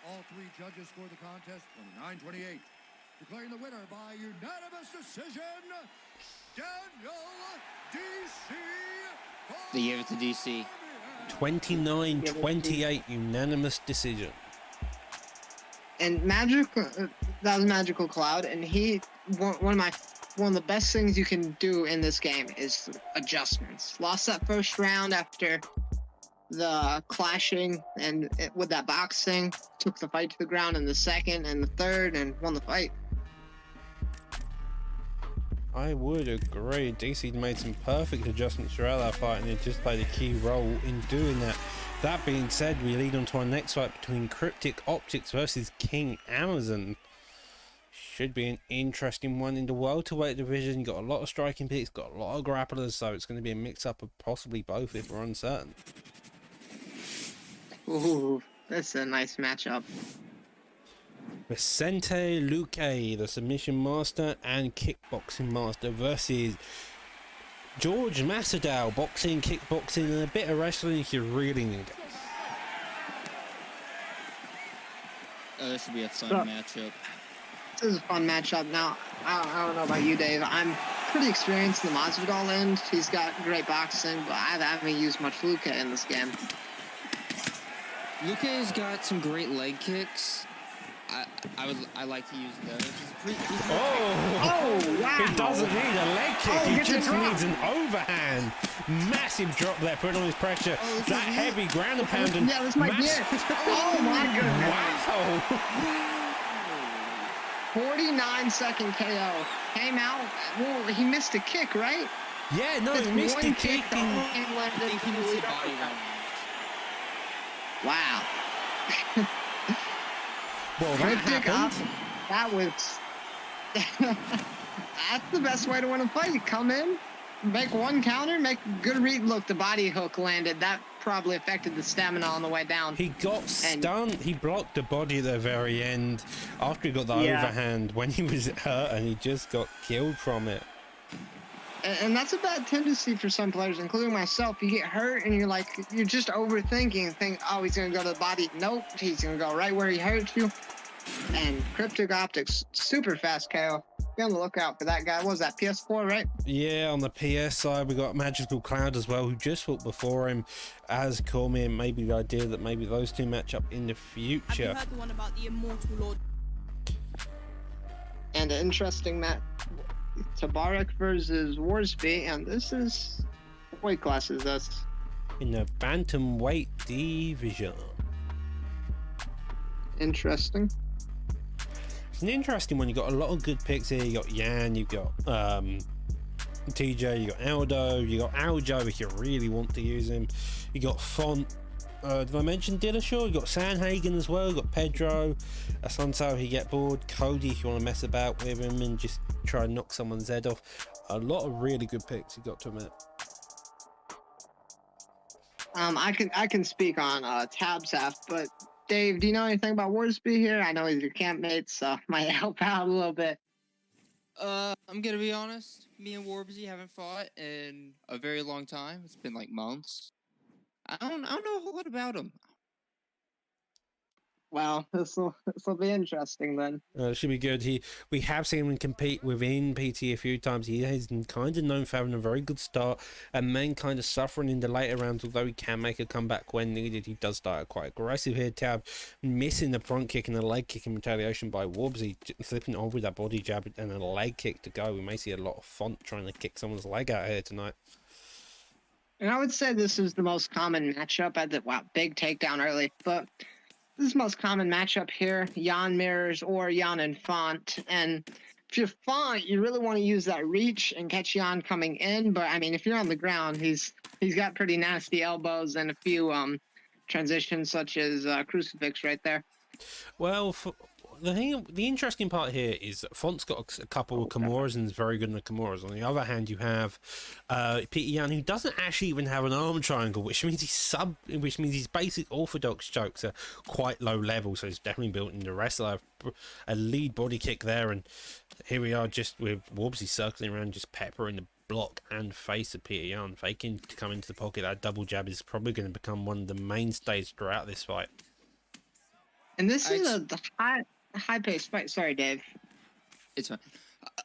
All 3 judges scored the contest 29-28. Declaring the winner by unanimous decision, Daniel DC. They gave it to DC. 29-28 unanimous decision. And that was Magical Cloud, and one of the best things you can do in this game is adjustments. Lost that first round after the clashing and with that boxing, took the fight to the ground in the second and the third, and won the fight. I would agree. DC made some perfect adjustments throughout that fight, and it just played a key role in doing that. That being said, we lead on to our next fight between Cryptic Optics versus King Amazon. Should be an interesting one in the welterweight division. You got a lot of striking picks, got a lot of grapplers, so it's going to be a mix-up of possibly both if we're uncertain. Ooh, that's a nice matchup. Vicente Luque, the submission master and kickboxing master, versus George Masvidal, boxing, kickboxing, and a bit of wrestling if you really need it. This should be a fun matchup. This is a fun matchup. Now, I don't know about you, Dave. I'm pretty experienced in the Masvidal end. He's got great boxing, but I haven't used much Luque in this game. Luque's got some great leg kicks. I like to use those. Oh, wow. He doesn't need a leg kick. Oh, He gets a just drop. needs an overhand. Massive drop there, putting on his pressure. That heavy ground and pound. Yeah, this might be it. Oh, my goodness. Wow. 49-second KO. Came out. Well, he missed a kick, right? Yeah, no, he missed the kick. I think he needs to body one. Wow. Well, that Cryptic happened. That was... That's the best way to win a fight. You come in, make one counter, make a good read. Look, the body hook landed. That probably affected the stamina on the way down. He got stunned. He blocked the body at the very end after he got the Yeah. overhand when he was hurt, and he just got killed from it. And that's a bad tendency for some players, including myself. You get hurt and you're just overthinking and think, oh, he's going to go to the body. Nope, he's going to go right where he hurt you. And Cryptic Optics, super fast KO. Be on the lookout for that guy. What was that, PS4, right? Yeah, on the PS side, we got Magical Cloud as well, who just fought before him as Cormier. Maybe the idea that maybe those two match up in the Have you future. heard the one about the Immortal Lord? And an interesting match. Tabarak versus Warsby, and this is what weight class is this? In the bantamweight division. Interesting. It's an interesting one. You got a lot of good picks here. You got Yan, you got TJ, you got Aldo, you got Aljo if you really want to use him. You got Font. Did I mention Dillashaw? You got Sanhagen as well. You got Pedro. Assunção, he get bored. Cody, if you want to mess about with him and just try and knock someone's head off. A lot of really good picks, you got to admit. I can speak on Tabsaf, but Dave, do you know anything about Warsby here? I know he's your campmate, so might help out a little bit. I'm gonna be honest. Me and Warbsy haven't fought in a very long time. It's been like months. I don't know a whole lot about him. Well, this will be interesting then. It should be good. We have seen him compete within PT a few times. He is kind of known for having a very good start and then kind of suffering in the later rounds. Although he can make a comeback when needed, he does start quite aggressive here. Tab missing the front kick and the leg kick in retaliation by Warbsy, flipping it off with that body jab and a leg kick to go. We may see a lot of Font trying to kick someone's leg out here tonight. And I would say this is the most common matchup at the big takedown early, but this is the most common matchup here. Jan mirrors or Jan and Font. And if you're Font, you really want to use that reach and catch Jan coming in. But I mean, if you're on the ground, he's got pretty nasty elbows and a few transitions such as crucifix right there. Well, the interesting part here is that Font's got a couple of Kimuras and is very good in the Kimuras. On the other hand, you have Peter Yan, who doesn't actually even have an arm triangle, which means his basic orthodox chokes are quite low level. So he's definitely built in the wrestler. A lead body kick there, and here we are just with Warbsy circling around, just peppering the block and face of Peter Yan, faking to come into the pocket. That double jab is probably going to become one of the mainstays throughout this fight. And this is the high-paced fight. Sorry, Dave. It's fine.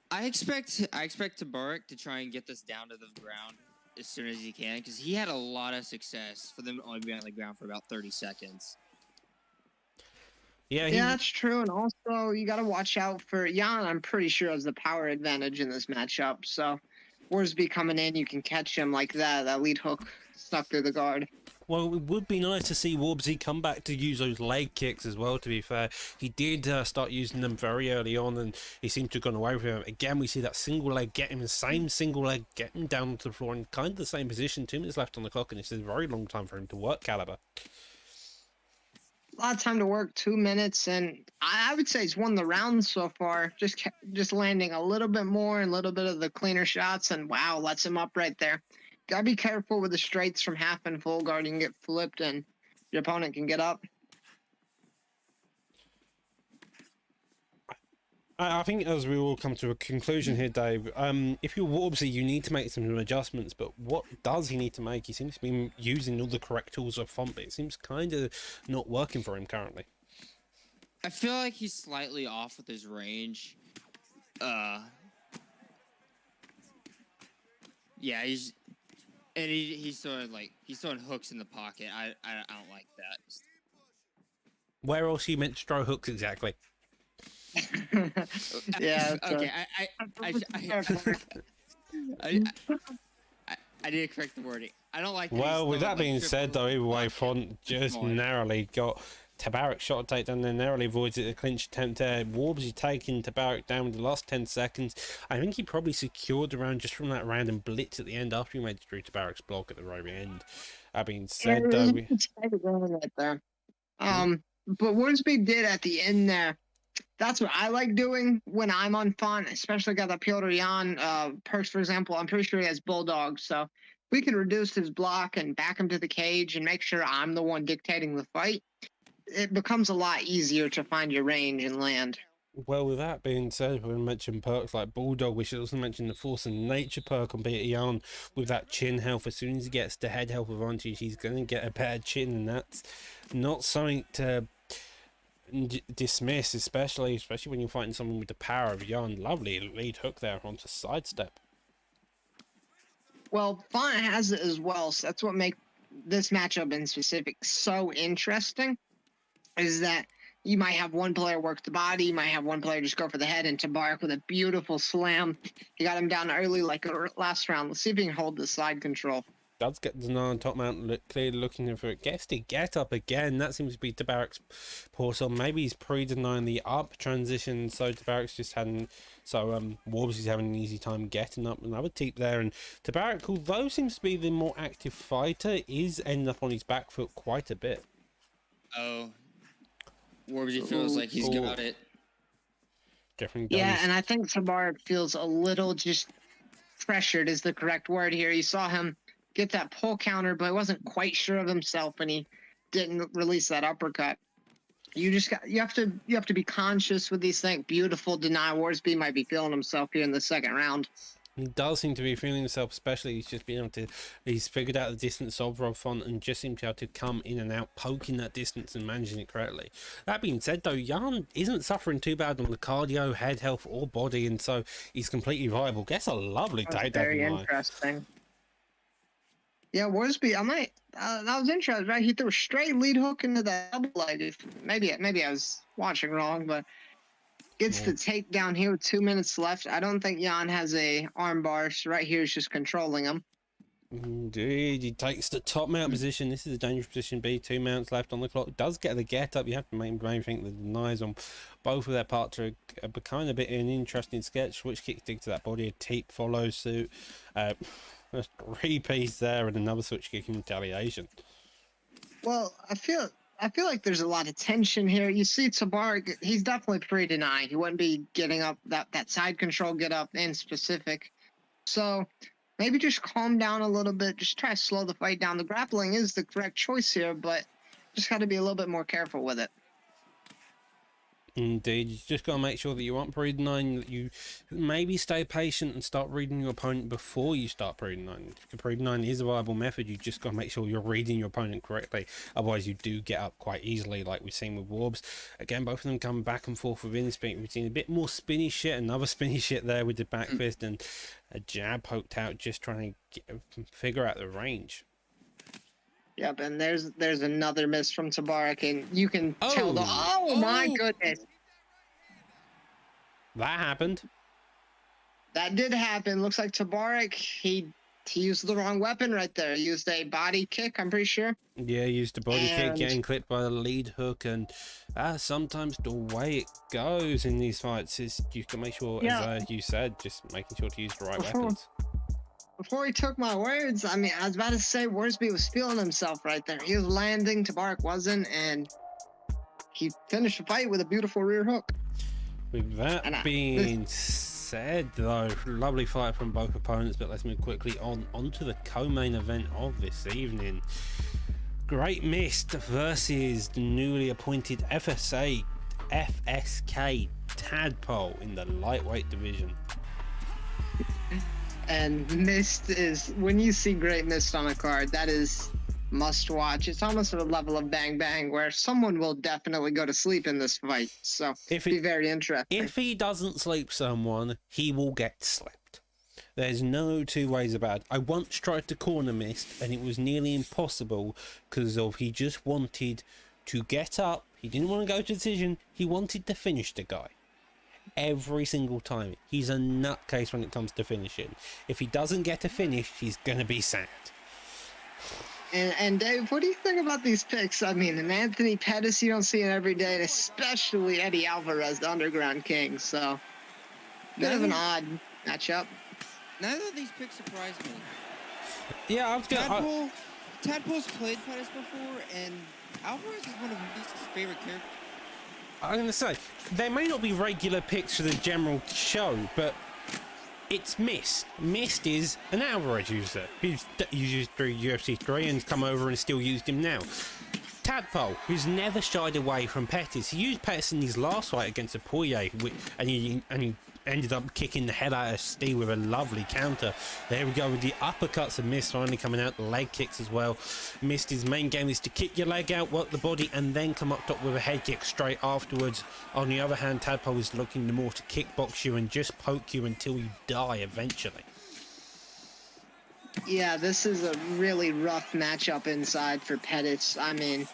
I expect Tabarak to try and get this down to the ground as soon as he can, because he had a lot of success for them to only be on the ground for about 30 seconds. Yeah, that's true. And also, you got to watch out for Jan. I'm pretty sure has the power advantage in this matchup. So, Warsby coming in, you can catch him like that. That lead hook stuck through the guard. Well, it would be nice to see Warbsy come back to use those leg kicks as well, to be fair. He did start using them very early on, and he seemed to have gone away with him. Again, we see that single leg get him, the same single leg get him down to the floor in kind of the same position. 2 minutes left on the clock, and it's a very long time for him to work Caliber. A lot of time to work, 2 minutes, and I would say he's won the round so far. Just landing a little bit more and a little bit of the cleaner shots, and wow, lets him up right there. Gotta be careful with the straights from half and full guard. You can get flipped, and your opponent can get up. I think as we all come to a conclusion here, Dave, if you're Warbsy, you need to make some adjustments, but what does he need to make? He seems to be using all the correct tools of font, but it seems kind of not working for him currently. I feel like he's slightly off with his range. Yeah, he's throwing hooks in the pocket. I don't like that. Where else are you meant to throw hooks exactly? Yeah. Okay. I need to correct the wording. I don't like. Well, with that being said, though, either way, Font just narrowly got Tabarak shot a takedown, then narrowly avoids it, a clinch attempt there. Warbsy taking Tabarak down with the last 10 seconds. I think he probably secured the round just from that random blitz at the end after he made it through Tabarak's block at the very end. That being said, though, right there. But Warbsy did at the end there. That's what I like doing when I'm on Font, especially got that Piotr Jan perks, for example. I'm pretty sure he has Bulldog, so we can reduce his block and back him to the cage and make sure I'm the one dictating the fight. It becomes a lot easier to find your range and land. well, with that being said, we mentioned perks like Bulldog. We should also mention the Force and Nature perk on Peter Yan with that chin health. As soon as he gets the head health advantage, he's going to get a better chin, and that's not something to dismiss, especially when you're fighting someone with the power of Yan. Lovely lead hook there onto sidestep. Well, Font has it as well, so that's what makes this matchup in specific so interesting, is that you might have one player work the body, you might have one player just go for the head, and Tabarak with a beautiful slam. He got him down early like last round. Let's see if he can hold the side control. Does get the on top mount, clearly looking for it. Gets to get up again. That seems to be Tabarak's portal. Maybe he's pre-denying the up transition, so Tabarak's just hadn't. So Warbsy's having an easy time getting up. Another teep there, and Tabarak, although seems to be the more active fighter, is ending up on his back foot quite a bit. Oh, Warbsy feels like he's got it. Definitely. Yeah, and I think Tabarak feels a little just pressured is the correct word here. You saw him get that pull counter, but he wasn't quite sure of himself, and he didn't release that uppercut. You have to be conscious with these things. Beautiful deny. Warbsy might be feeling himself here in the second round. He does seem to be feeling himself, especially he's just been able to, he's figured out the distance of Rob Font and just seems to be able to come in and out, poking that distance and managing it correctly. That being said, though, Yan isn't suffering too bad on the cardio, head health, or body, and so he's completely viable. Gets a lovely takedown. Very interesting. Yeah, Warbsy, that was interesting, right? He threw a straight lead hook into the double leg. Maybe I was watching wrong, but gets the takedown here with 2 minutes left. I don't think Yan has a arm bar, so right here is just controlling him. Indeed, he takes the top mount position. This is a dangerous position B. 2 mounts left on the clock. Does get the get up. You have to maybe think the denies on both of their part to become a bit of an interesting sketch. Switch kick dig to that body. A teep follows suit. A 3-piece there and another switch kick in retaliation. Well, I feel like there's a lot of tension here. You see Tabarak, he's definitely pre-denied. He wouldn't be getting up that side control get up in specific. So maybe just calm down a little bit. Just try to slow the fight down. The grappling is the correct choice here, but just got to be a little bit more careful with it. Indeed, you just got to make sure that you aren't pre-denying, that you maybe stay patient and start reading your opponent before you start pre-denying. Pre-denying is a viable method, you just got to make sure you're reading your opponent correctly, otherwise you do get up quite easily, like we've seen with Warbs. Again, both of them come back and forth within spin. We've seen a bit more spinny shit, another spinny shit there with the back fist, and a jab poked out, just trying to figure out the range. Yep, and there's another miss from Tabarak, and you can tell the my goodness. That happened. That did happen. Looks like Tabarak, he he used the wrong weapon right there. He used a body kick, I'm pretty sure. Yeah, used a body kick, And- getting clipped by the lead hook, and sometimes the way it goes in these fights is you can make sure, Yeah. as you said, just making sure to use the right Before- weapons. Before he took my words, I mean, I was about to say Worsby was feeling himself right there. He was landing, Tabarak wasn't, and he finished the fight with a beautiful rear hook. With that And being said, though, lovely fight from both opponents, but let's move quickly onto the co-main event of this evening. Great Mist versus the newly appointed FSK Tadpole in the lightweight division. And Mist is, when you see Great Mist on a card, that is must watch. It's almost at a level of Bang Bang where someone will definitely go to sleep in this fight. So If be it, very interesting. if he doesn't sleep someone, he will get slept. There's no two ways about it. I once tried to corner Mist, and it was nearly impossible because of he just wanted to get up. He didn't want to go to decision. He wanted to finish the guy. Every single time. He's a nutcase when it comes to finishing. If he doesn't get a finish, he's going to be sad. And Dave, what do you think about these picks? I mean, an Anthony Pettis, you don't see it every day, and especially Eddie Alvarez, the Underground King. So, bit of an odd matchup. Neither of these picks surprise me. Yeah, I was going Tadpole's played Pettis before, and Alvarez is one of his favorite characters. I'm going to say, they may not be regular picks for the general show, but it's Mist. Mist is an Alvarez user. He's used through UFC 3 and come over and still used him now. Tadpole, who's never shied away from Pettis. He used Pettis in his last fight against Apoye, and he ended up kicking the head out of Steve with a lovely counter. There we go with the uppercuts of Mist finally coming out, the leg kicks as well. Mist, his main game is to kick your leg out, work the body, and then come up top with a head kick straight afterwards. On the other hand, Tadpole is looking more to kickbox you and just poke you until you die eventually. Yeah, this is a really rough matchup inside for Pettis. I mean,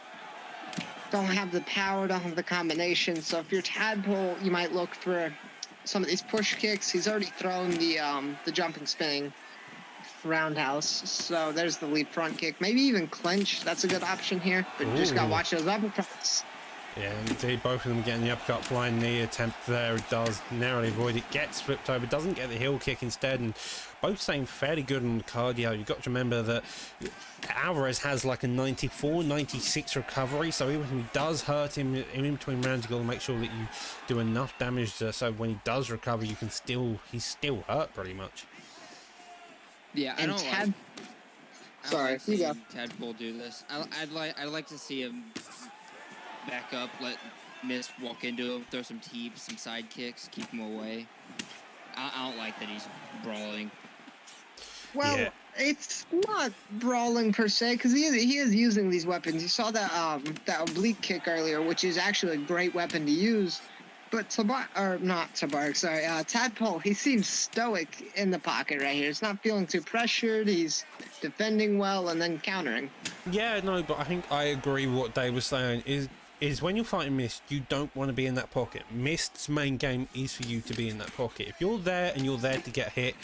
don't have the power, don't have the combination. So if you're Tadpole, you might look for some of these push kicks. He's already thrown the jumping spinning roundhouse. So there's the lead front kick. Maybe even clinch. That's a good option here. But you just got to Ooh. watch those uppercuts. Yeah, indeed, both of them getting the uppercut flying knee attempt there. It does narrowly avoid it, gets flipped over, doesn't get the heel kick instead, and both staying fairly good on the cardio. You've got to remember that Alvarez has like a 94, 96 recovery, so even if he does hurt him in between rounds, you've got to make sure that you do enough damage so when he does recover, he's still hurt pretty much. Yeah, I And don't Tad- like. Sorry, like you go. seeing Tadpole do this. I'd like to see him back up, let Mist walk into him, throw some teeps, some side kicks, keep him away. I don't like that he's brawling. Well, Yeah. it's not brawling per se because he is using these weapons. You saw that that oblique kick earlier, which is actually a great weapon to use. But Tadpole, he seems stoic in the pocket right here. He's not feeling too pressured. He's defending well and then countering. Yeah, no, but I think I agree with what Dave was saying is when you're fighting Mist, you don't want to be in that pocket. Mist's main game is for you to be in that pocket. If you're there and you're there to get hit,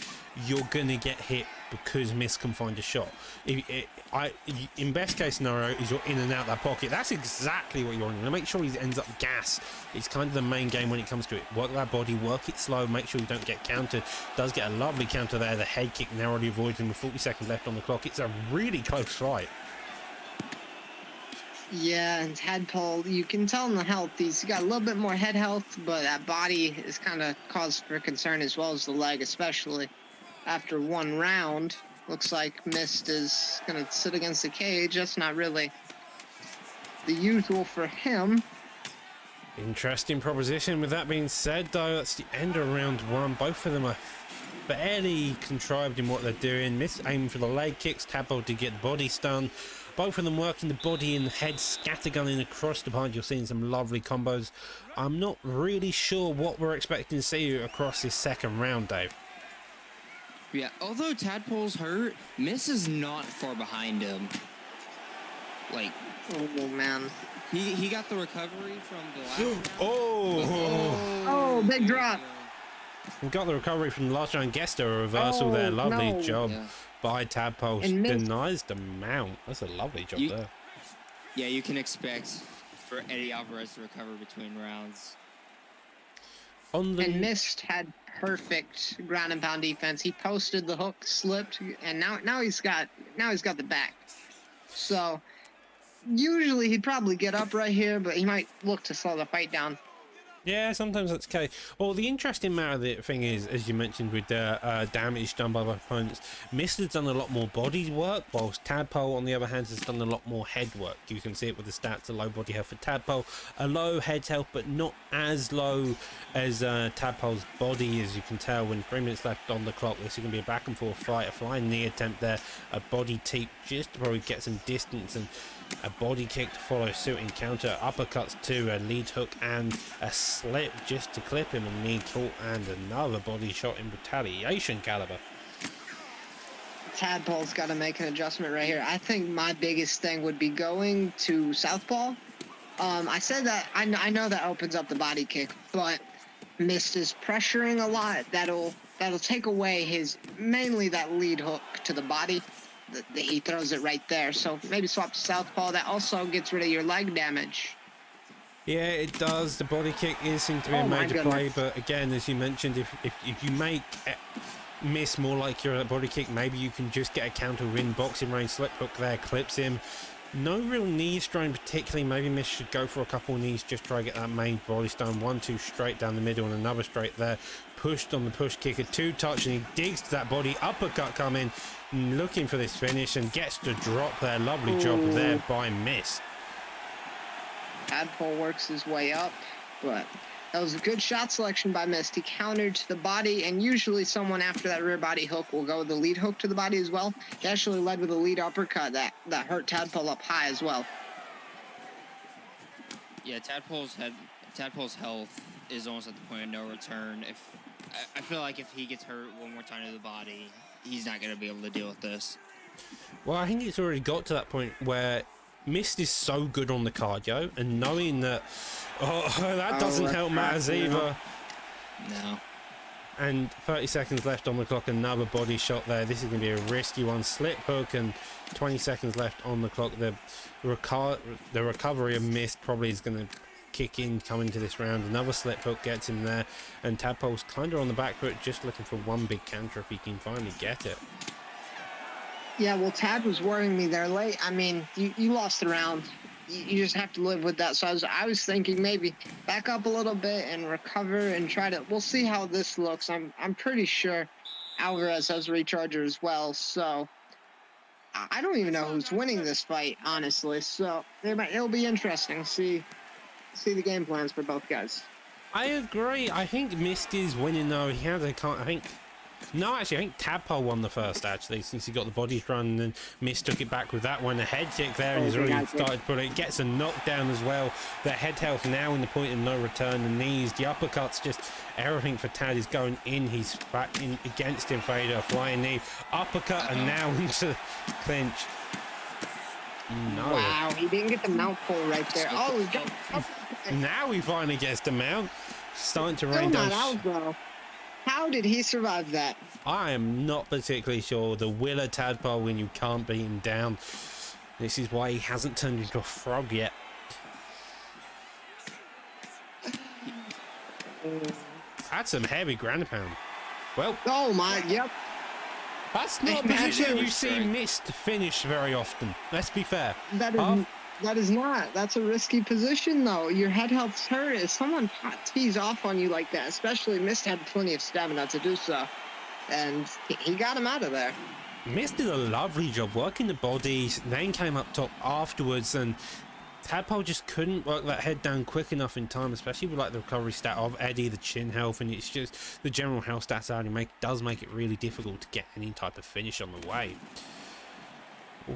you're gonna get hit because Mist can find a shot. In best case scenario, is you're in and out that pocket. That's exactly what you want. You want to make sure he ends up gas. It's kind of the main game when it comes to it. Work that body, work it slow, make sure you don't get countered. Does get a lovely counter there. The head kick narrowly avoids him with 40 seconds left on the clock. It's a really close fight. Yeah, and Tadpole, you can tell in the health, he's got a little bit more head health, but that body is kind of cause for concern as well as the leg, especially after one round. Looks like Mist is going to sit against the cage. That's not really the usual for him. Interesting proposition. With that being said, though, that's the end of round one. Both of them are fairly contrived in what they're doing. Mist aiming for the leg kicks, Tadpole to get the body stun. Both of them working the body and the head, scattergunning across the board. You're seeing some lovely combos. I'm not really sure what we're expecting to see across this second round, Dave. Yeah, although Tadpole's hurt, Mist is not far behind him. Like, Oh, man. he got the recovery from the last round. Oh, big drop. We got the recovery from the last round. Gester, a reversal there. Lovely no. job. Yeah. by Tadpole. And Miz- Denies the mount. That's a lovely job You- there. Yeah, you can expect for Eddie Alvarez to recover between rounds. On the And Mist had perfect ground and pound defense. He posted the hook, slipped, and now he's got the back. So usually he'd probably get up right here, but he might look to slow the fight down. Yeah, sometimes that's okay. Well, the interesting matter of the thing is, as you mentioned, with the damage done by the opponents, Mist has done a lot more body work, whilst Tadpole, on the other hand, has done a lot more head work. You can see it with the stats: a low body health for Tadpole, a low head health, but not as low as Tadpole's body, as you can tell. When 3 minutes left on the clock, this is going to be a back and forth fight. A flying knee attempt there, a body teep just to probably get some distance, and a body kick to follow suit in counter, uppercuts to a lead hook and a slip just to clip him, a knee caught and another body shot in retaliation caliber. Tadpole's got to make an adjustment right here. I think my biggest thing would be going to southpaw. I said that I know that opens up the body kick, but Mist is pressuring a lot. That'll take away his mainly that lead hook to the body. He throws it right there. So maybe swap to southpaw. That also gets rid of your leg damage. Yeah, it does. The body kick is seem to be a Oh my major play, goodness. but again, as you mentioned, if you make Miss more like you're at body kick, maybe you can just get a counter win. Boxing range, slip hook there, clips him. No real knee strain particularly. Maybe Miss should go for a couple of knees, just try to get that main body stone. 1-2 straight down the middle and another straight there. Pushed on the push kicker, 2-touch, and he digs to that body. Uppercut coming, looking for this finish and gets the drop there. Lovely job there by Miss. Tadpole works his way up, but that was a good shot selection by Mist. He countered to the body, and usually someone after that rear body hook will go with the lead hook to the body as well. He actually led with a lead uppercut that hurt Tadpole up high as well. Yeah, Tadpole's health is almost at the point of no return. I feel like if he gets hurt one more time to the body, he's not going to be able to deal with this. Well, I think it's already got to that point where Mist is so good on the cardio, and knowing that that doesn't that's help matters right, either. No. And 30 seconds left on the clock, another body shot there. This is going to be a risky one. Slip hook, and 20 seconds left on the clock. The recovery of Mist probably is going to kick in coming to this round. Another slip hook gets him there, and Tadpole's kind of on the back foot, just looking for one big counter if he can finally get it. Yeah, well, Tad was worrying me there late. I mean, you lost the round. You just have to live with that. So I was thinking maybe back up a little bit and recover and try to. We'll see how this looks. I'm pretty sure Alvarez has a recharger as well. So I don't even know who's winning this fight, honestly. So it'll be interesting to see the game plans for both guys. I agree. I think Mist is winning though. He had a I think Tadpole won the first, actually, since he got the bodies run, and then Mist took it back with that one. A head kick there, and he's already started to put it. Gets a knockdown as well. The head health now in the point of no return. The knees, the uppercuts, just everything for Tad is going in. He's back in against him. Fader, flying knee, uppercut, and now into the clinch. No. Wow, he didn't get the mount pull right there. Oh, he got Now he finally gets the mount. Starting to rain still down. not out, though. How did he survive that? I am not particularly sure. The Willer Tadpole when you can't beat him down. This is why he hasn't turned into a frog yet. That's some heavy ground and pound. Well, Oh my, yep. that's not a Imagine position you it. see Mist finish very often. Let's be fair. That is not. That's a risky position, though. Your head health's hurt. If someone tees off on you like that, especially Mist had plenty of stamina to do so, and he got him out of there. Mist did a lovely job working the bodies, then came up top afterwards, and Tadpole just couldn't work that head down quick enough in time, especially with like the recovery stat of Eddie, the chin health, and it's just the general health stats out does make it really difficult to get any type of finish on the way.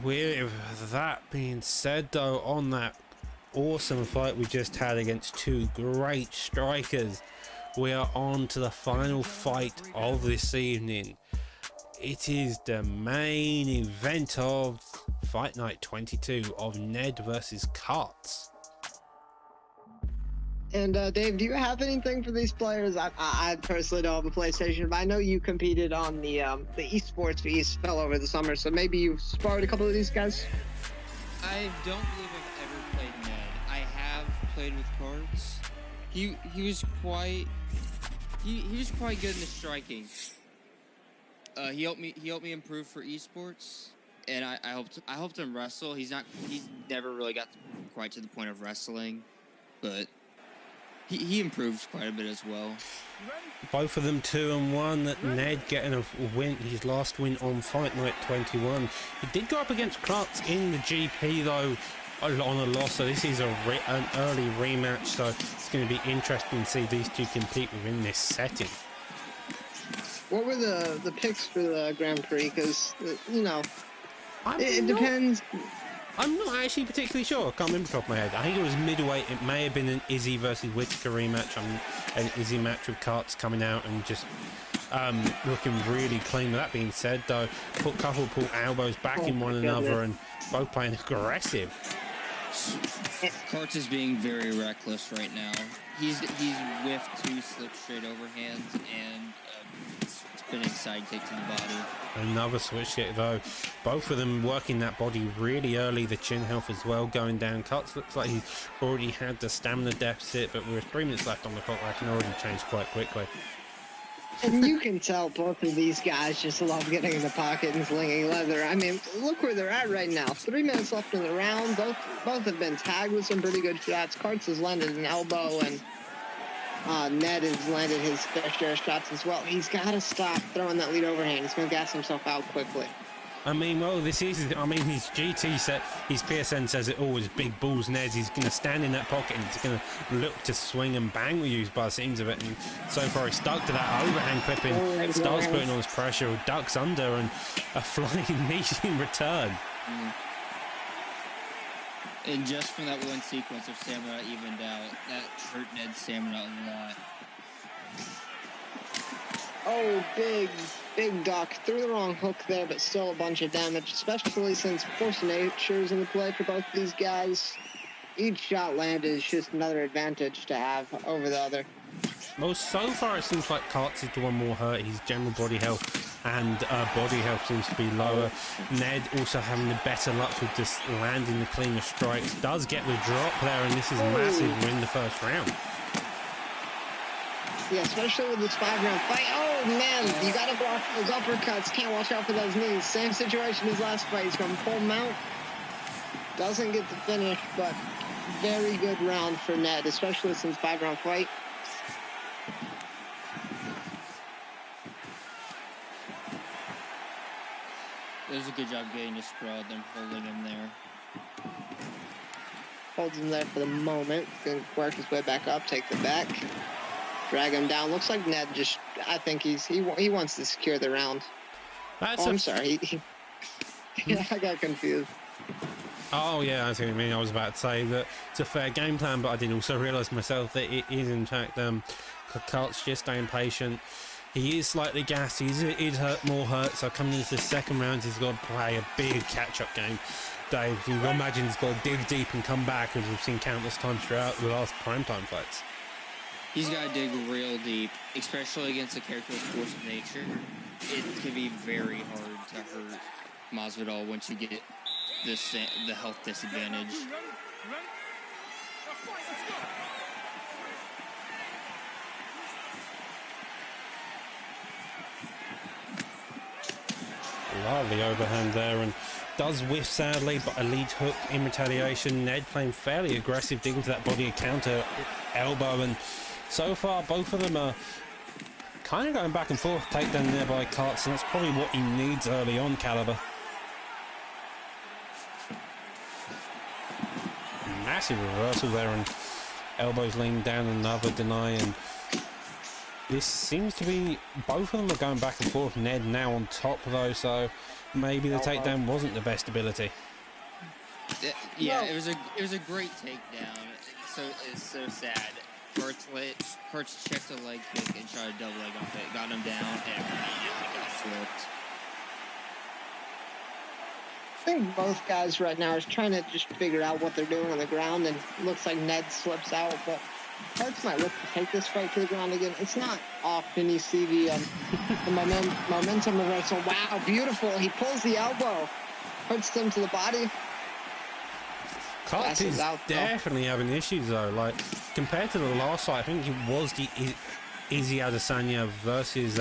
With that being said, though, on that awesome fight we just had against two great strikers, we are on to the final fight of this evening. It is the main event of Fight Night 22 of Ned versus Karts. And Dave, do you have anything for these players? I personally don't have a PlayStation, but I know you competed on the esports for ESFL over the summer, so maybe you sparred a couple of these guys. I don't believe I've ever played Ned. I have played with cards. He was quite quite good in the striking. He helped me improve for esports, and I helped him wrestle. He's never really got quite to the point of wrestling, but he improved quite a bit as well. Both of them 2-1. Ned getting a win, his last win on Fight Night 21. He did go up against Kratz in the GP though, on a loss, so this is an early rematch, so it's going to be interesting to see these two compete within this setting. What were the picks for the Grand Prix? Because, you know, it not- depends. I'm not actually particularly sure. I can't remember off the top of my head. I think it was middleweight. It may have been an Izzy versus Whittaker rematch. An Izzy match with Karts coming out and just looking really clean. With that being said, though, couple pull elbows back in one another and both playing aggressive. Karts is being very reckless right now. He's whiffed 2 slip straight overhands and spinning side kick to the body. Another switch kick though. Both of them working that body really early. The chin health as well going down. Cuts looks like he's already had the stamina deficit, but with 3 minutes left on the clock, that can already change quite quickly. And you can tell both of these guys just love getting in the pocket and slinging leather. I mean, look where they're at right now. 3 minutes left in the round. Both have been tagged with some pretty good shots. Karts has landed an elbow, and Ned has landed his fair share of shots as well. He's got to stop throwing that lead overhand. He's going to gas himself out quickly. I mean, well, his GT set, his PSN says it always big balls Neds. He's going to stand in that pocket and he's going to look to swing and bang with you by the seams of it. And so far he's stuck to that overhand clipping, starts putting on his pressure, ducks under and a flying knee in return. And just from that one sequence of stamina evened out, that hurt Ned's stamina a lot. Oh, big duck. Threw the wrong hook there, but still a bunch of damage, especially since Force of Nature is in the play for both of these guys. Each shot landed is just another advantage to have over the other. Well, so far it seems like Karts is the one more hurt. His general body health and body health seems to be lower. Ned also having the better luck with just landing the cleaner strikes. Does get the drop there, and this is massive win the first round. Yeah, especially with this 5-round fight. Oh, man, you got to block those uppercuts. Can't watch out for those knees. Same situation as last fight. He's going to pull him out. Doesn't get the finish, but very good round for Ned, especially since 5-round fight. It was a good job getting to sprawl, then holding him there. Holds him there for the moment. Going to work his way back up, take the back. Drag him down. Looks like Ned just, I think he wants to secure the round. I'm sorry. Yeah, I got confused. Oh, yeah, I see what you mean. I was about to say that it's a fair game plan, but I did also realise myself that it is, in fact, Karts just staying patient. He is slightly gassed. He's more hurt, so coming into the second round, he's got to play a big catch-up game. Dave, you can imagine he's got to dig deep and come back, as we've seen countless times throughout the last primetime fights. He's got to dig real deep, especially against a character with Force of Nature. It can be very hard to hurt Masvidal once you get the health disadvantage. Lovely overhand there, and does whiff sadly, but a lead hook in retaliation. Ned playing fairly aggressive, digging to that body, a counter elbow, and so far both of them are kind of going back and forth. Takedown there by Karts, and that's probably what he needs early on, Caliber. Massive reversal there, and elbows leaning down, another deny, and this seems to be, both of them are going back and forth. Ned now on top though, so maybe the takedown wasn't the best ability. Yeah, it was a great takedown. It's so sad. Karts checked a leg kick and tried a double leg off it, got him down, and immediately got flipped. I think both guys right now are trying to just figure out what they're doing on the ground, and it looks like Ned slips out, but Hurts might look to take this fight to the ground again. It's not often you see the momentum reversal. Wow, beautiful. He pulls the elbow. Hurts him to the body. Karts is out, though. definitely having issues though. Like compared to the last fight, I think it was the Izzy Adesanya versus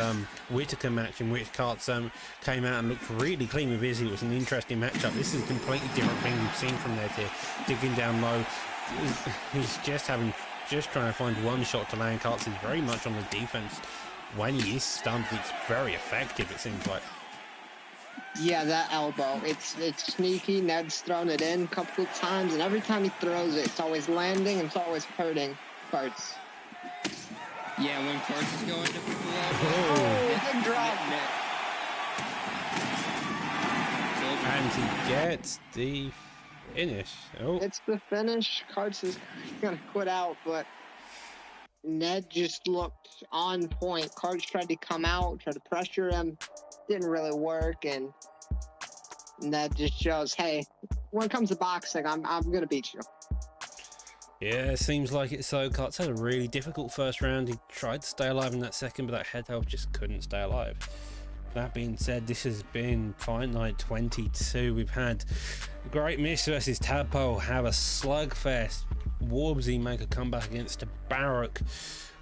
Whitaker match in which Karts came out and looked really clean with Izzy. It was an interesting matchup. This is a completely different thing we've seen from there. Digging down low, he's just trying to find one shot to land. Karts is very much on the defense. When he is stunned, it's very effective. It seems like. Yeah, that elbow. It's sneaky. Ned's thrown it in a couple of times, and every time he throws it, it's always landing and it's always hurting Karts. Yeah, when Karts is going to Oh, big drop. And he gets the finish. Oh, It's the finish. Karts is gonna quit out, but Ned just looked on point. Karts tried to come out, tried to pressure him, didn't really work, and Ned just shows, hey, when it comes to boxing, I'm gonna beat you. yeah, it seems like it. So Karts had a really difficult first round. He tried to stay alive in that second, but that head help just couldn't stay alive. That being said, this has been Fight Night 22. We've had Great Miss versus Tadpole have a slugfest. Warbsy make a comeback against Barak.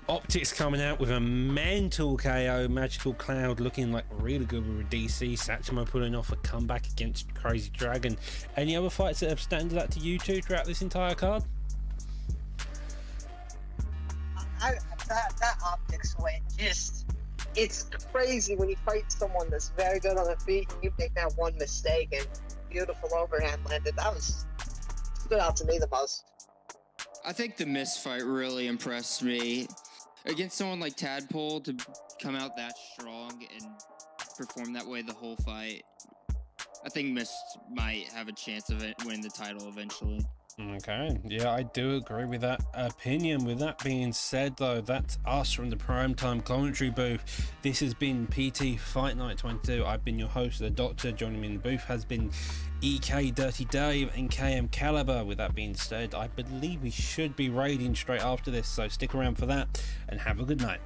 Optics coming out with a mental KO. Magical Cloud looking like really good with a DC. Satchmo pulling off a comeback against Crazy Dragon. Any other fights that have standed out to you two throughout this entire card? That Optics win, it's crazy when you fight someone that's very good on the feet and you make that one mistake and beautiful overhand landed. That stood out to me the most. I think the Miss fight really impressed me. Against someone like Tadpole to come out that strong and perform that way the whole fight, I think Miss might have a chance of it winning the title eventually. Okay, yeah, I do agree with that opinion. With that being said, though, that's us from the Primetime Commentary booth. This has been PT Fight Night 22. I've been your host, The Doctor. Joining me in the booth has been EK Dirty Dave and KM Caliber. With that being said, I believe we should be raiding straight after this, so stick around for that and have a good night.